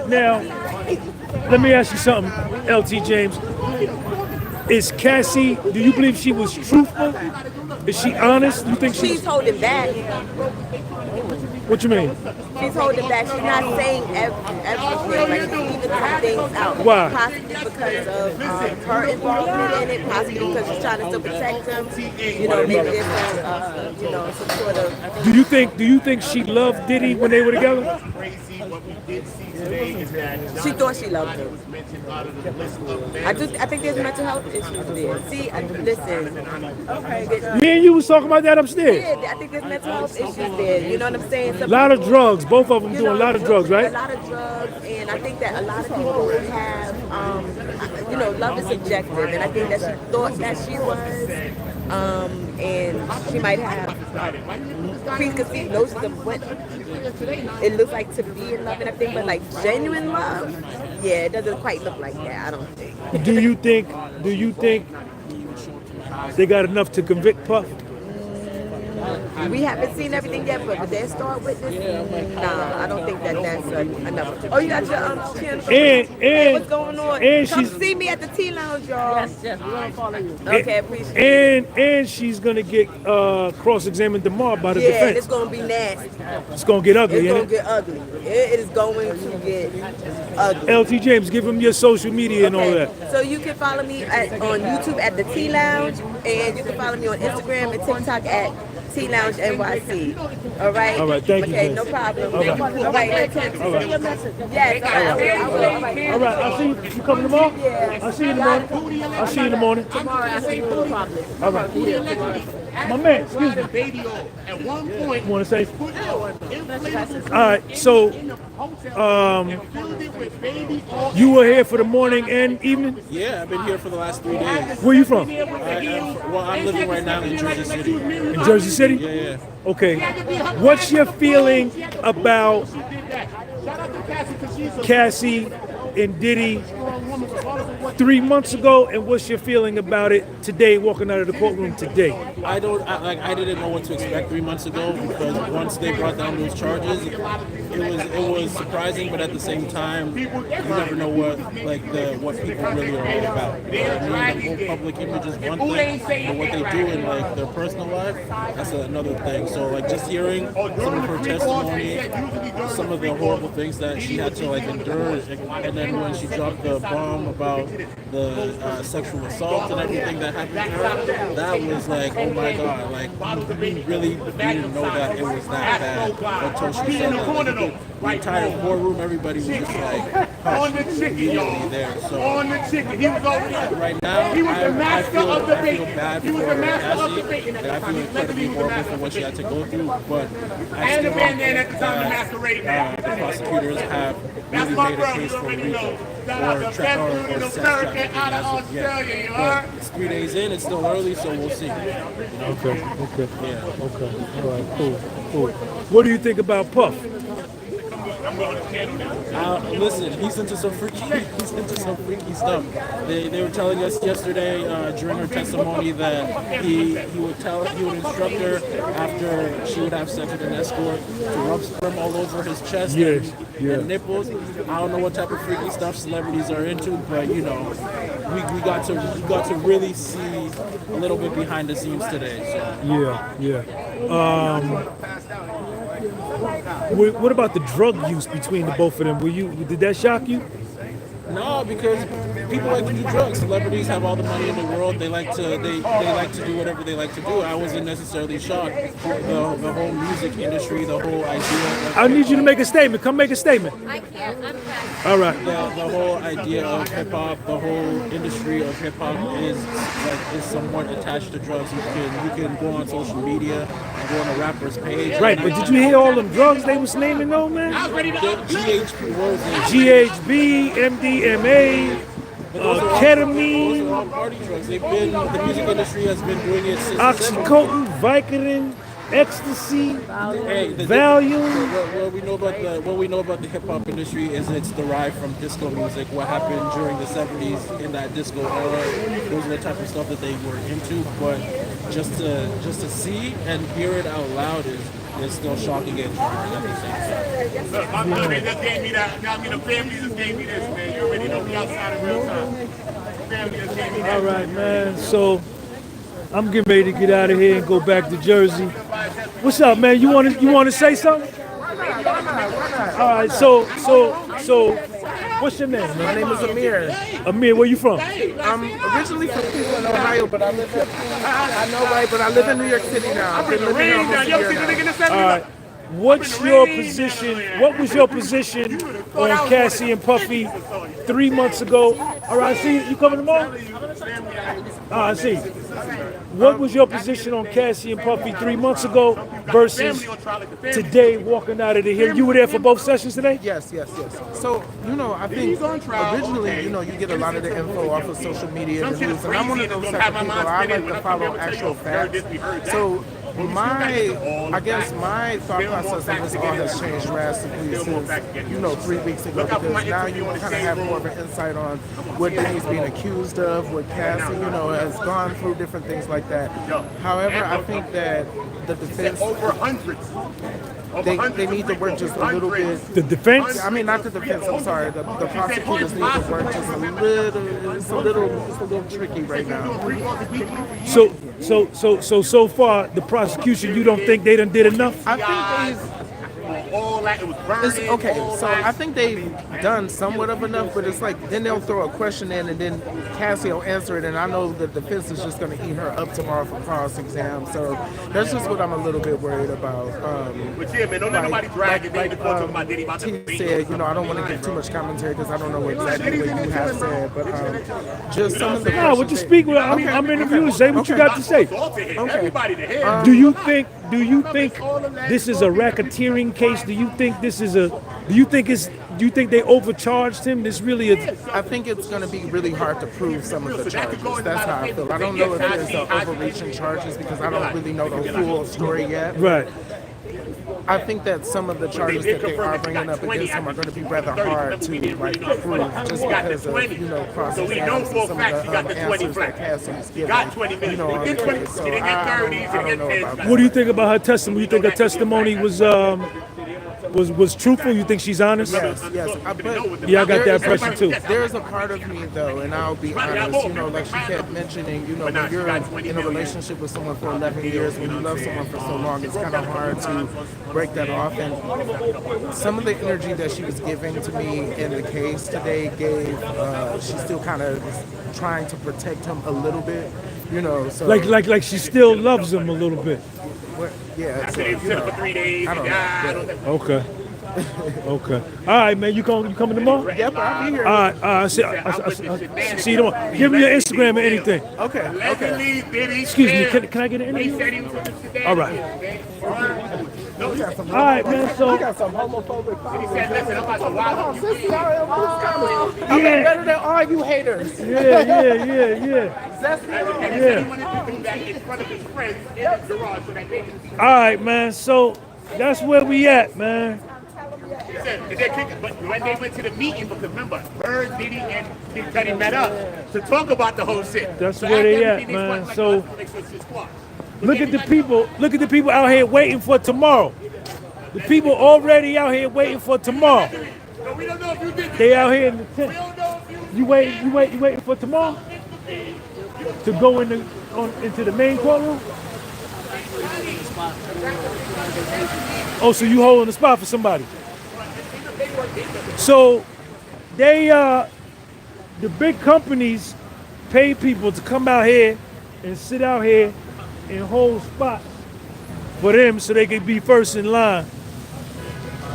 Now, let me ask you something, LT James. Is Cassie, do you believe she was truthful? Is she honest? You think she's holding back. What you mean? She's holding back. She's not saying everything. Like, she's leaving some things out. Why? Possibly because of her involvement in it. Possibly because she's trying to still protect them. Maybe there's some sort of. Do you think she loved Diddy when they were together? What we did see today is that She thought she loved him. was mentioned out of the list of I think there's mental health issues there. See, listen. Me and you was talking about that upstairs. Yeah, I think there's mental health issues there. You know what I'm saying? A lot of drugs. Both of them doing a lot of drugs, A right? lot of drugs, and I think that a lot of people have, love is subjective, and I think that she thought that she was, and she might have preconceived notions of what it looks like to be in love and everything, but like genuine love, yeah, it doesn't quite look like that. I don't think. Do you think they got enough to convict Puff? We haven't seen everything yet, but their star witness, nah, I don't think that's enough. Oh, you got your channel? And What's going on? and Come she's see me at the T Lounge, y'all. Yes, we're gonna follow you. Okay, appreciate it. and she's gonna get cross-examined tomorrow by the Yeah, and it's defense. gonna be nasty. It's gonna get ugly, It's ain't gonna it? get ugly. It is going to get ugly. LT James, give him your social media and all that. So you can follow me on YouTube at the T Lounge, and you can follow me on Instagram and TikTok at T Lounge NYC. All right. All right, thank you, Okay, James. no problem. All right. All right. All right. Yes. I will. All right, I'll see you. You coming tomorrow? Yeah. I'll see you in the morning. I'll see you in the morning. Tomorrow I see you in public. All right. My man, excuse me. video at one point. You want to say? Put inflatable All right, so in the hotel and filled it with baby oil. you were here for the morning and evening? Yeah, I've been here for the last 3 days. Where you from? I'm living right now in Jersey City. In Jersey City? Yeah. Okay. What's your feeling about Shout out to Cassie because she's a Cassie and Diddy strong woman, regardless of what 3 months ago, and what's your feeling about it today, walking out of the courtroom today? I didn't know what to expect 3 months ago because once they brought down those charges, it was surprising, but at the same time, you never know what people really are all about. You know what I mean? The whole public image is one thing, but what they do in like their personal life, that's another thing. So like just hearing some of her testimony, some of the horrible things that she had to like endure, and then when she dropped the bomb about the sexual assault and everything that happened to her, that was like, oh my God, like we really didn't know that it was that bad until she said that. Like, the entire courtroom, everybody was just like hushed immediately there. So right now, I feel bad for Cassie, and I feel incredibly horrible for what she had to go through, but I still think that the prosecutors have really made a case for RICO or sex trafficking as of yet. But it's 3 days in, it's still early, so we'll see. Okay. Yeah. Okay. All right. Cool. What do you think about Puff? Listen, he's into some freaky stuff. They were telling us yesterday during her testimony that he would instruct her after she would have sex with an escort to rub sperm all over his chest and nipples. I don't know what type of freaky stuff celebrities are into, but you know, we got to really see a little bit behind the scenes today. So. Yeah. What about the drug use between the both of them? Did that shock you? No, because people like to do drugs. Celebrities have all the money in the world. They like to do whatever they like to do. I wasn't necessarily shocked. The whole music industry, the whole idea. I need you to make a statement. Come make a statement. I can't. I'm fast. All right. The whole idea of hip hop, the whole industry of hip hop is somewhat attached to drugs. You can go on social media and go on a rapper's page. Right, but did you hear all them drugs they was naming though, man? GHB, GHB, MDMA, ketamine, those are all party drugs. The music industry has been doing it since oxycodone, Vicodin, ecstasy, Valium. What we know about the hip hop industry is it's derived from disco music. What happened during the 70s in that disco era, those are the type of stuff that they were into. But just to see and hear it out loud is still shocking and jarring at the same time. Look, my family just gave me that. Now, the family just gave me this, man. You already know me outside in real time. Family just gave me that. All right, man. So I'm getting ready to get out of here and go back to Jersey. What's up, man? You want to say something? All right. So, what's your name, man? My name is Amir. Amir, where you from? I'm originally from Cleveland, Ohio, but I live in but I live in New York City now. I've been living here almost a year now. All right. What was your position on Cassie and Puffy 3 months ago? All right, see, you coming tomorrow? I see. What was your position on Cassie and Puffy 3 months ago versus today walking out of the here? You were there for both sessions today? Yes. So, I think originally, you get a lot of the info off of social media and news, and I'm one of those type of people. I like to follow actual facts. So, my thought process on this all has changed drastically since, 3 weeks ago, because now you kind of have more of an insight on what Diddy's being accused of, what Cassie, has gone through, different things like that. However, I think that the defense, over hundreds. they need to work just a little bit. The defense? I mean, not the defense. I'm sorry. The prosecutors need to work just a little. It's a little tricky right now. So far, the prosecution, you don't think they done did enough? I think I think they've done somewhat of enough, but it's like then they'll throw a question in and then Cassie will answer it, and I know the defense is just going to eat her up tomorrow for cross-exam. So that's just what I'm a little bit worried about. But yeah, man, don't let nobody drag it. They talking about Diddy about T said, I don't want to give too much commentary because I don't know exactly what you have said, but just some of the. No, what you speak with? I'm interviewing. Say what you got to say. Everybody to him. Do you think this is a racketeering case? Do you think they overcharged him? This really is. I think it's going to be really hard to prove some of the charges. That's how I feel. I don't know if there's overreaching charges because I don't really know the full story yet. Right. I think that some of the charges that they are bringing up against him are going to be rather hard to like prove, just because of cross-examination and some of the answers that Cassie's giving. On the case. So I don't know about that. What do you think about her testimony? You think her testimony was truthful? You think she's honest? Yes. But Yeah, I got there that is a impression part- too. There's a part of me though, and I'll be honest, like she kept mentioning, when you're in a relationship with someone for 11 years, when you love someone for so long, it's kind of hard to break that off. And some of the energy that she was giving to me in the case today she's still kind of trying to protect him a little bit, so Like she still loves him a little bit. yeah, so, For 3 days. I don't know. Okay. Okay. All right, man. You coming tomorrow? Yep, I'll be here. All right. I see you tomorrow. Give me your Instagram or anything. Okay. Excuse me. Can I get an interview? All right. All right, man. So We got some homophobic followers. Sissy, I'm better than all you haters. yeah. All right, man. So that's where we at, man. But when they went to the meeting, because remember, Bird, Diddy, and Big Cudi met up to talk about the whole shit. That's where they at, man. So look at the people. Look at the people out here waiting for tomorrow. The people already out here waiting for tomorrow. We don't know if you did this. They out here in the tent. We don't know if you You waiting for tomorrow to go into the main courtroom? Oh, so you holding the spot for somebody? So they the big companies pay people to come out here and sit out here and hold spots for them so they can be first in line.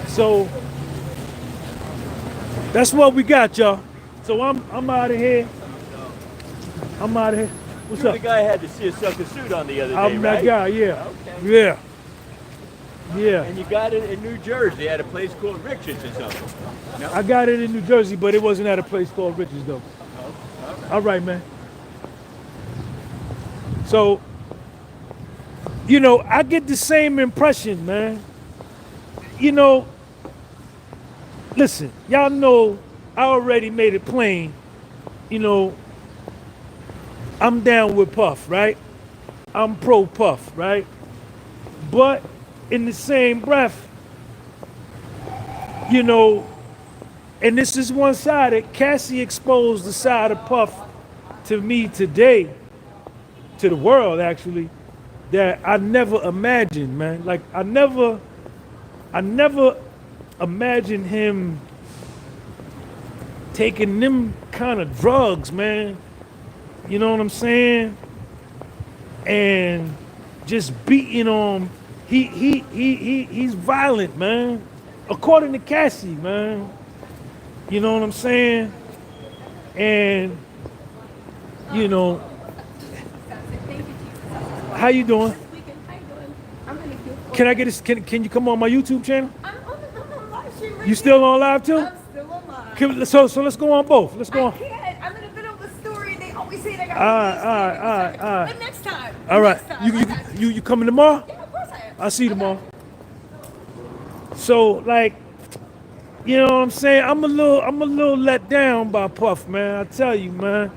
So that's what we got, y'all. So I'm out of here. What's up? The guy had to see a sucker suit on the other day, I'm that right? guy, yeah. Okay. Yeah. And you got it in New Jersey at a place called Richards or something. I got it in New Jersey, but it wasn't at a place called Richards, though. All right, man. So, I get the same impression, man. Listen, y'all know I already made it plain. I'm down with Puff, right? I'm pro Puff, right? But in the same breath, and this is one-sided, Cassie exposed the side of Puff to me today, to the world actually, that I never imagined, man. Like I never imagined him taking them kind of drugs, man. You know what I'm saying? And just beating on. He's violent, man. According to Cassie, man. You know what I'm saying? And how you doing? Can I get this? Can you come on my YouTube channel? I'm on live stream right You still on live too? I'm still on live. So let's go on both. Let's go I on. can't. I'm in the middle of a story. They always say they got All right. But next time. All right. Next time. You coming tomorrow? Yeah, of course I am. I'll see you tomorrow. So like, you know what I'm saying? I'm a little let down by Puff, man. I tell you, man.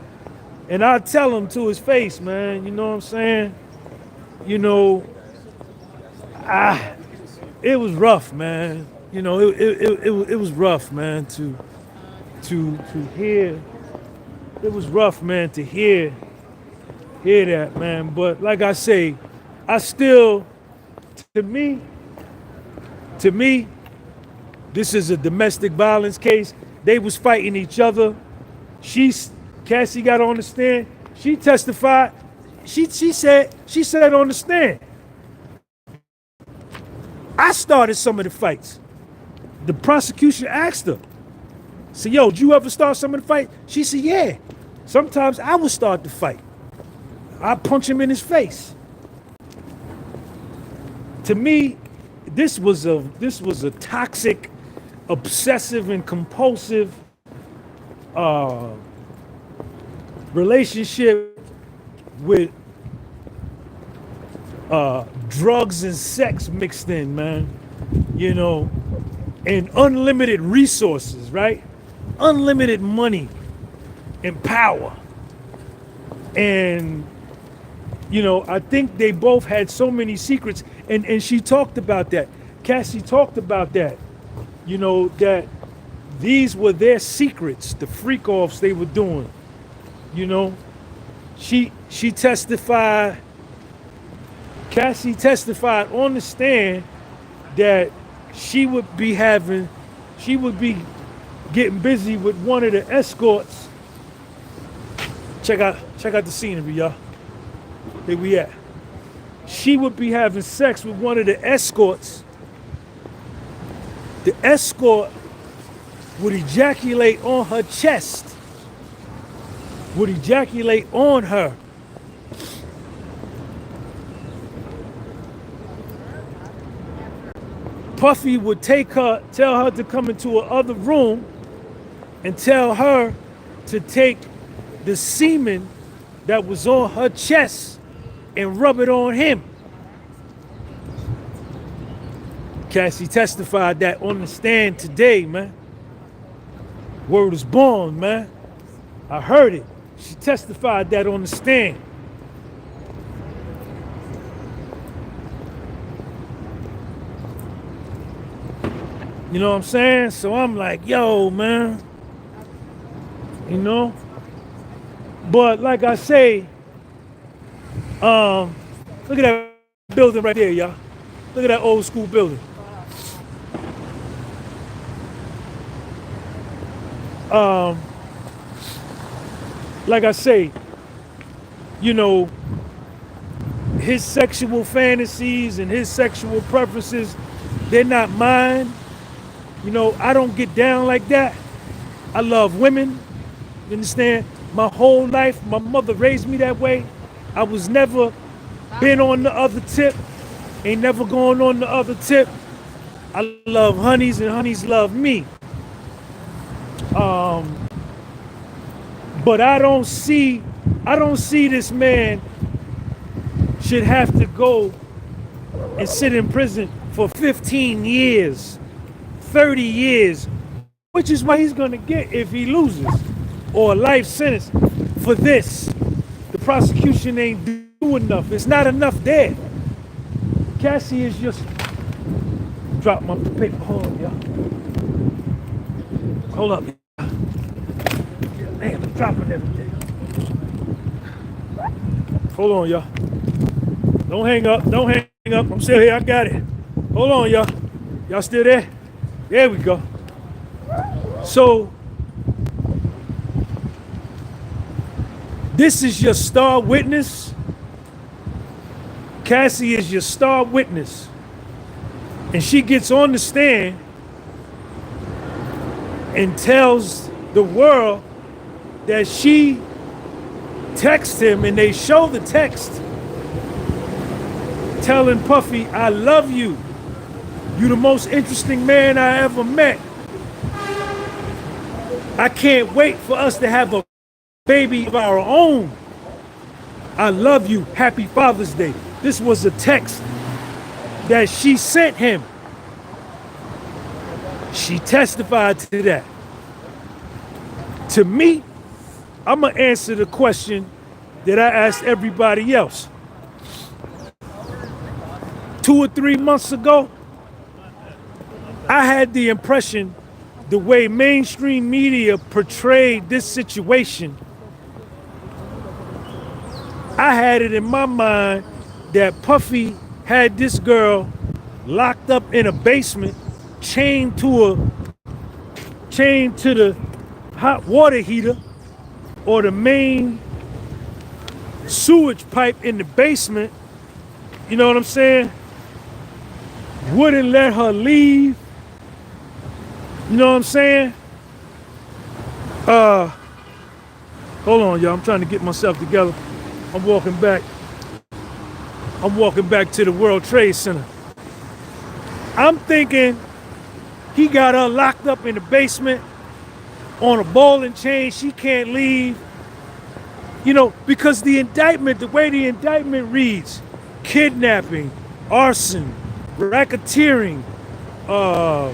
And I tell him to his face, man. You know what I'm saying? It was rough, man. It was rough, man, to hear. It was rough, man, to hear that, man. But like I say, I still, to me, this is a domestic violence case. They was fighting each other. Cassie got on the stand. She testified. She said on the stand, I started some of the fights. The prosecution asked her, said, yo, did you ever start some of the fights? She said, yeah. Sometimes I would start the fight. I punch him in his face. To me, this was a toxic, obsessive and compulsive relationship with drugs and sex mixed in, man. you know, and unlimited resources, right? Unlimited money and power. And, you know, I think they both had so many secrets. And she talked about that. Cassie talked about that, you know, that these were their secrets, the freak offs they were doing, you know. She testified, Cassie testified on the stand that she would be getting busy with one of the escorts. Check out the scenery, y'all. Here we at. She would be having sex with one of the escorts. The escort would ejaculate on her chest, would ejaculate on her. Puffy would tell her to come into another room and tell her to take the semen that was on her chest and rub it on him. Cassie testified that on the stand today, man. Word is born, man. I heard it. She testified that on the stand. You know what I'm saying? So I'm like, yo, man. You know? But like I say, look at that building right there, y'all. Look at that old school building. Like I say, you know, his sexual fantasies and his sexual preferences, they're not mine. You know, I don't get down like that. I love women, you understand? My whole life, my mother raised me that way. I was never been on the other tip, ain't never going on the other tip. I love honeys and honeys love me. But I don't see this man should have to go and sit in prison for 15 years, 30 years, which is what he's gonna get if he loses, or a life sentence for this. The prosecution ain't do enough. It's not enough there. Cassie is just, drop my paper, hold on, y'all. Hold up. Man, I'm dropping everything. Hold on, y'all. Don't hang up. Don't hang up. I'm still here. I got it. Hold on, y'all. Y'all still there? There we go. So, this is your star witness. Cassie is your star witness. And she gets on the stand and tells the world that she texted him, and they show the text telling Puffy, I love you. You the most interesting man I ever met. I can't wait for us to have a baby of our own. I love you. Happy Father's Day. This was a text that she sent him. She testified to that. To me, I'm gonna answer the question that I asked everybody else. 2 or 3 months ago, I had the impression the way mainstream media portrayed this situation, I had it in my mind that Puffy had this girl locked up in a basement, chained to the hot water heater or the main sewage pipe in the basement, you know what I'm saying? Wouldn't let her leave. You know what I'm saying? Hold on, y'all. I'm trying to get myself together. I'm walking back to the World Trade Center. I'm thinking he got her locked up in the basement on a ball and chain. She can't leave. You know, because the way the indictment reads, kidnapping, arson, racketeering, uh,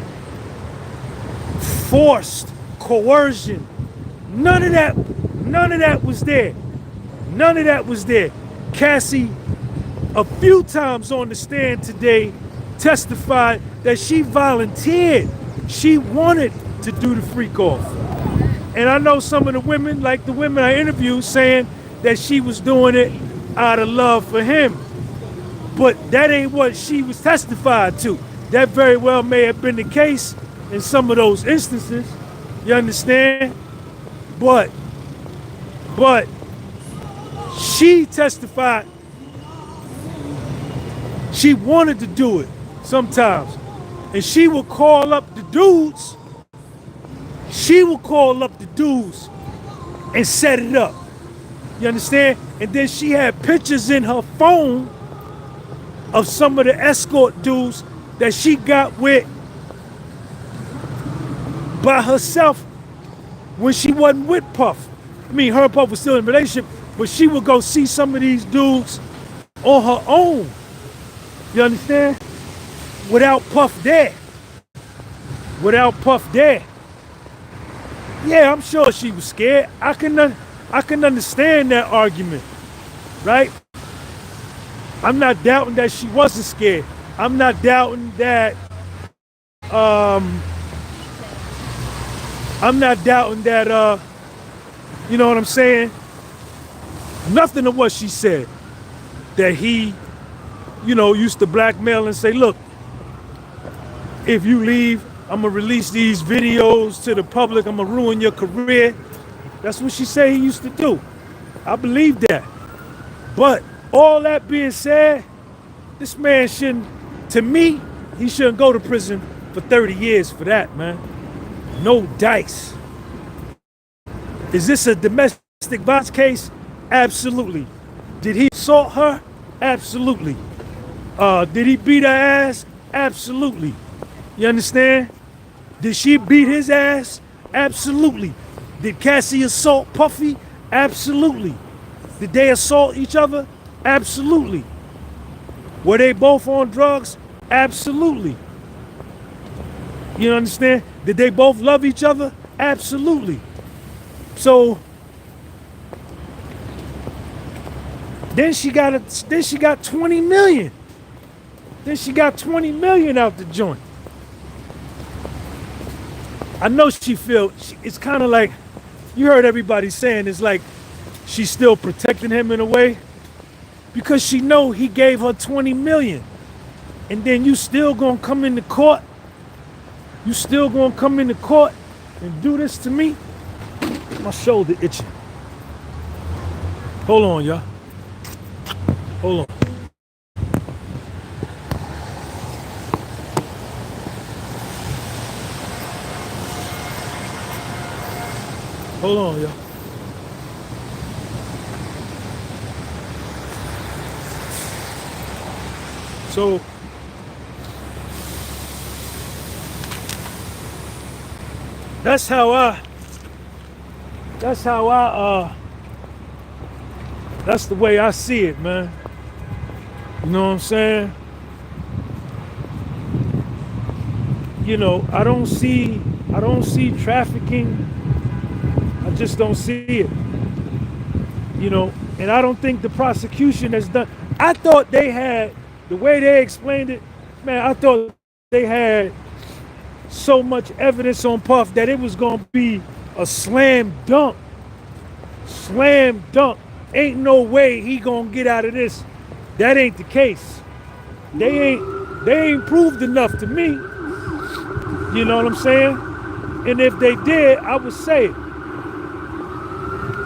forced coercion. None of that was there. None of that was there. Cassie, a few times on the stand today, testified that she volunteered. She wanted to do the freak off. And I know some of the women, like the women I interviewed, saying that she was doing it out of love for him. But that ain't what she was testified to. That very well may have been the case in some of those instances. You understand? But she testified she wanted to do it sometimes. And she would call up the dudes. She would call up the dudes and set it up. You understand? And then she had pictures in her phone of some of the escort dudes that she got with by herself when she wasn't with Puff. I mean, her and Puff was still in a relationship, but she would go see some of these dudes on her own. You understand? Without Puff there. Without Puff there. Yeah, I'm sure she was scared. I can understand that argument, right? I'm not doubting that she wasn't scared. I'm not doubting that, you know what I'm saying? Nothing of what she said. That he, you know, used to blackmail and say, look, if you leave, I'm gonna release these videos to the public, I'm gonna ruin your career. That's what she said he used to do. I believe that. But all that being said, this man shouldn't, to me, he shouldn't go to prison for 30 years for that, man. No dice. Is this a domestic violence case? Absolutely. Did he assault her? Absolutely. Did he beat her ass? Absolutely. You understand? Did she beat his ass? Absolutely. Did Cassie assault Puffy? Absolutely. Did they assault each other? Absolutely. Were they both on drugs? Absolutely. You understand? Did they both love each other? Absolutely. So then she got 20 million. Then she got 20 million out the joint. I know she feel, it's kind of like, you heard everybody saying, it's like she's still protecting him in a way because she know he gave her 20 million. And then you still gonna come into court? You still gonna come into court and do this to me? My shoulder itching. Hold on, y'all. Hold on. Hold on, y'all. So that's the way I see it, man. You know what I'm saying? You know, I don't see trafficking. I just don't see it. You know, and I don't think the prosecution has done. I thought they had, the way they explained it, man, I thought they had so much evidence on Puff that it was gonna be a slam dunk. Slam dunk. Ain't no way he gonna get out of this. That ain't the case. They ain't proved enough to me. You know what I'm saying? And if they did, I would say it.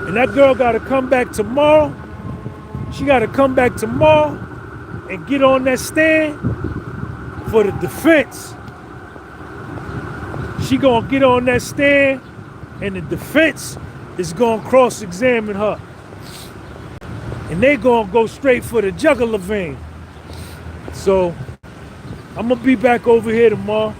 And that girl gotta come back tomorrow. She gotta come back tomorrow and get on that stand for the defense. She gonna get on that stand and the defense is gonna cross-examine her. And they gonna go straight for the jugular vein. So, I'm gonna be back over here tomorrow.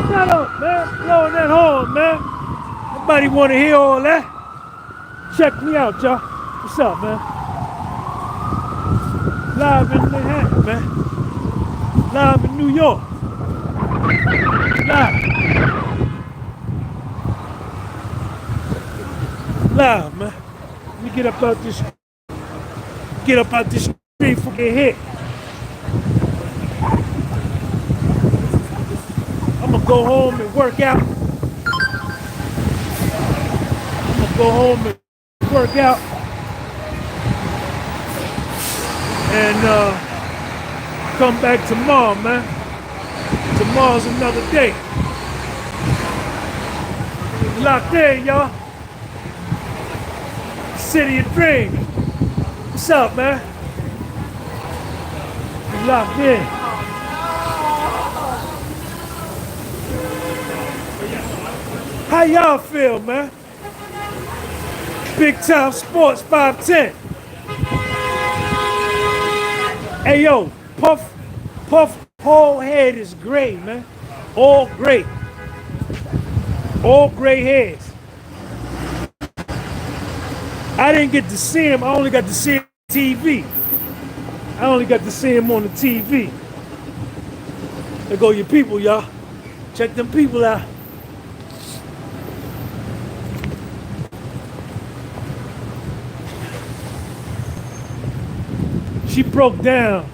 Shut up, man. blowing that horn, man. Nobody want to hear all that. Check me out, y'all. What's up, man? Live in Manhattan, man. Live in New York. Live, man. Let me get up out this street before I get hit. I'm gonna go home and work out. And come back tomorrow, man. Tomorrow's another day. Locked in, y'all. City of Dreams. What's up, man? You locked in. How y'all feel, man? Big Time Sports 510. Hey, yo, Puff whole head is gray, man. All gray. All gray hairs. I didn't get to see him. I only got to see him on TV. There go your people, y'all. Check them people out. She broke down.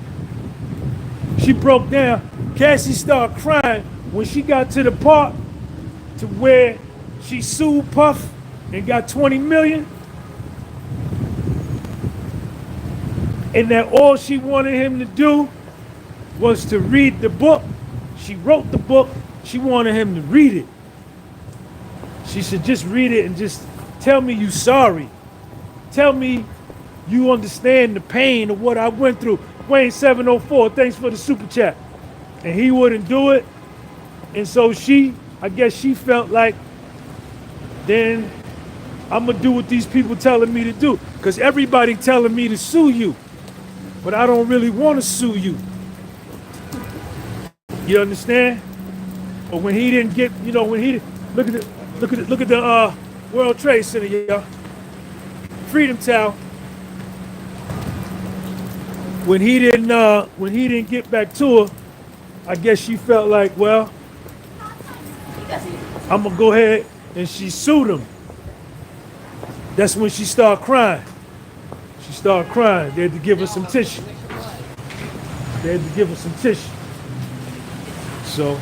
Cassie started crying when she got to the part to where she sued Puff and got 20 million. And that all she wanted him to do was to read the book. She wrote the book. She wanted him to read it. She said, just read it and just tell me you sorry. Tell me you understand the pain of what I went through. Wayne 704, thanks for the super chat. And he wouldn't do it. And so I guess she felt like, then I'm gonna do what these people telling me to do. Because everybody telling me to sue you. But I don't really want to sue you. You understand? But when he didn't get, look at the World Trade Center, y'all. Freedom Tower. When he didn't get back to her, I guess she felt like, well, I'm gonna go ahead, and she sued him. That's when she started crying. They had to give her some tissue. So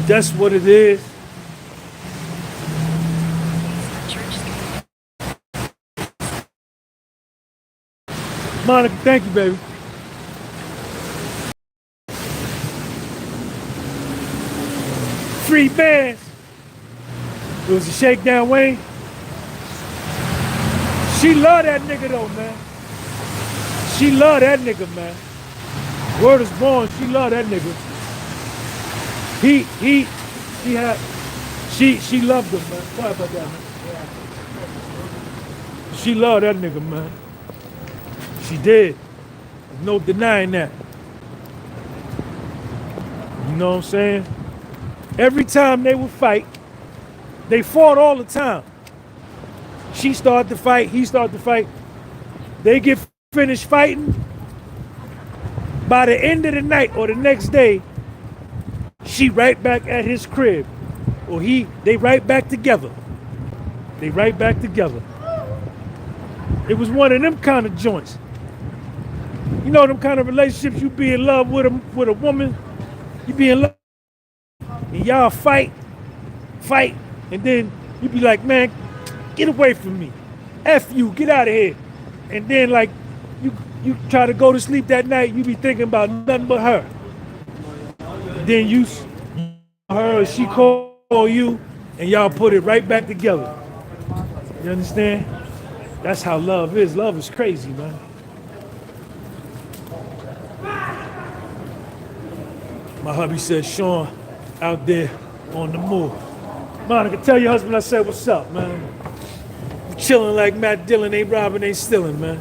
that's what it is. Monica, thank you, baby. Free bands. It was a shakedown, Wayne. She love that nigga though, man. She love that nigga, man. Word is born. She love that nigga. She loved him, man. Sorry about that, man. She loved that nigga, man. She did. There's no denying that. You know what I'm saying? Every time they would fight, they fought all the time. She started to fight, he started to fight. They get finished fighting. By the end of the night or the next day, she right back at his crib. Or they right back together. It was one of them kind of joints. You know them kind of relationships, you be in love with a woman, you be in love, and y'all fight, and then you be like, man, get away from me. F you, get out of here. And then like you try to go to sleep that night, you be thinking about nothing but her. Then her, she call you, and y'all put it right back together. You understand? That's how love is. Love is crazy, man. My hubby said, Sean, out there on the move. Monica, tell your husband I said, what's up, man? You chilling like Matt Dillon, ain't robbing, ain't stealing, man.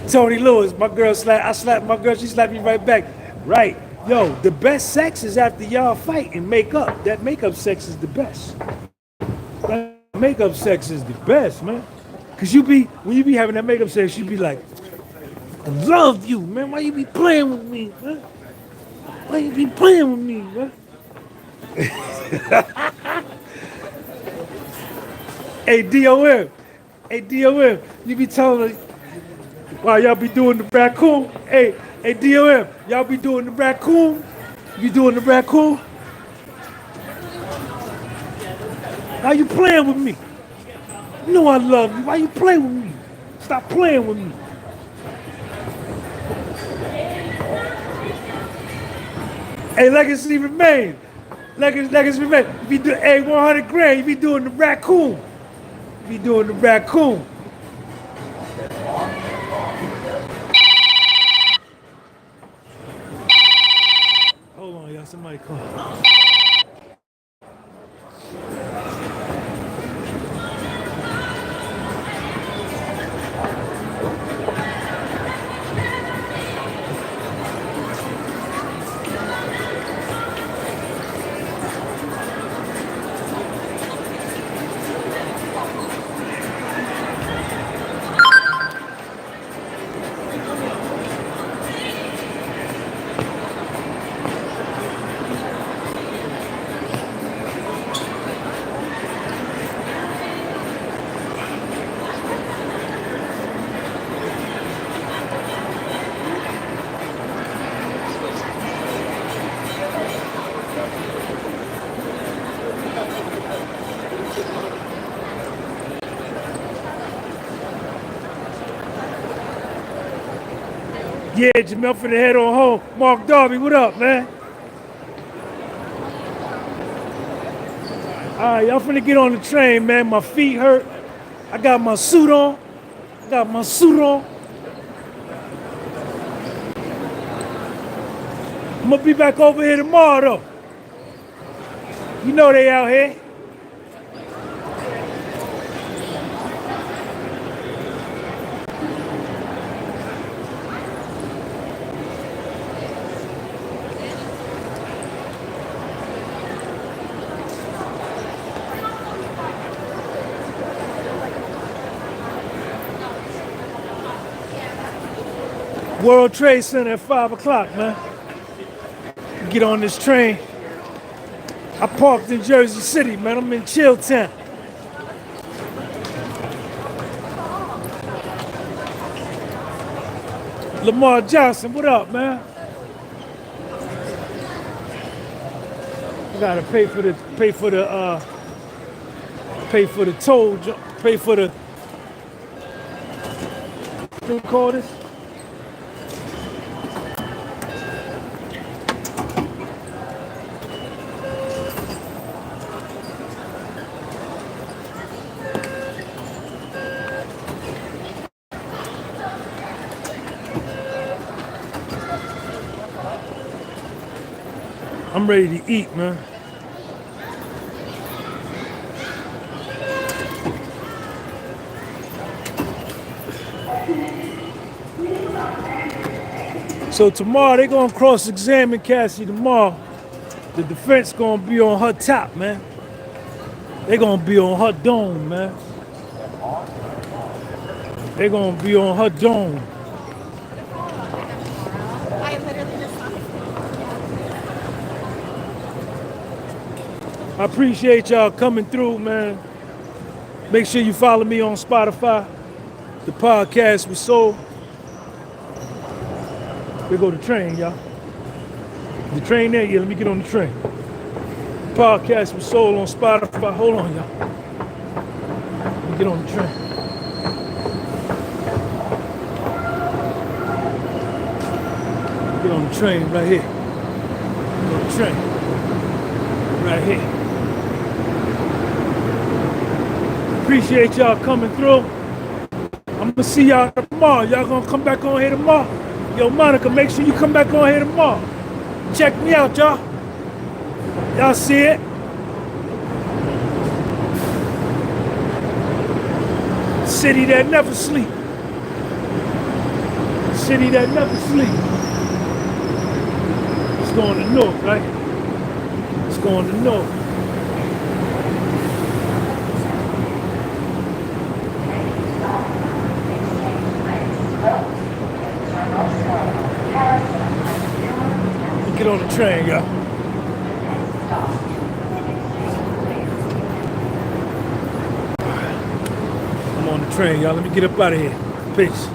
Tony Lewis, I slapped my girl, she slapped me right back. Right. Yo, the best sex is after y'all fight and make up. That makeup sex is the best. That makeup sex is the best, man. Cause when you be having that makeup sex, you be like, I love you, man. Why you be playing with me, man? Why you be playing with me, man? Hey, DOM. Hey, DOM. You be telling us, why y'all be doing the raccoon? Hey, DOM. Y'all be doing the raccoon? You be doing the raccoon? Why you playing with me? You know I love you. Why you playing with me? Stop playing with me. Hey, legacy remain. Legacy remain. You be doing, hey, 100 grand. You be doing the raccoon. You be doing the raccoon. Hold on, y'all. Somebody call. Yeah, Jamel for the head on home. Mark Darby, what up, man? All right, y'all finna get on the train, man. My feet hurt. I got my suit on. I'm gonna be back over here tomorrow, though. You know they out here. World Trade Center at 5 o'clock, man. Get on this train. I parked in Jersey City, man. I'm in Chilltown. Lamar Johnson, what up, man? I gotta pay for the toll, pay for the, what do you call this? I'm ready to eat, man. So tomorrow they gonna cross-examine Cassie tomorrow. The defense gonna be on her top, man. They gonna be on her dome, man. They gonna be on her dome. I appreciate y'all coming through, man. Make sure you follow me on Spotify. The podcast was sold. We go to train, y'all. The train there? Yeah, let me get on the train. The podcast was sold on Spotify. Hold on, y'all. Let me get on the train. Get on the train right here. Get on the train. Right here. Appreciate y'all coming through. I'm gonna see y'all tomorrow. Y'all gonna come back on here tomorrow? Yo, Monica, make sure you come back on here tomorrow. Check me out, y'all. Y'all see it? City that never sleep. City that never sleep. going to north, right? It's going to north. Get on the train, y'all. I'm on the train, y'all. Let me get up out of here. Peace.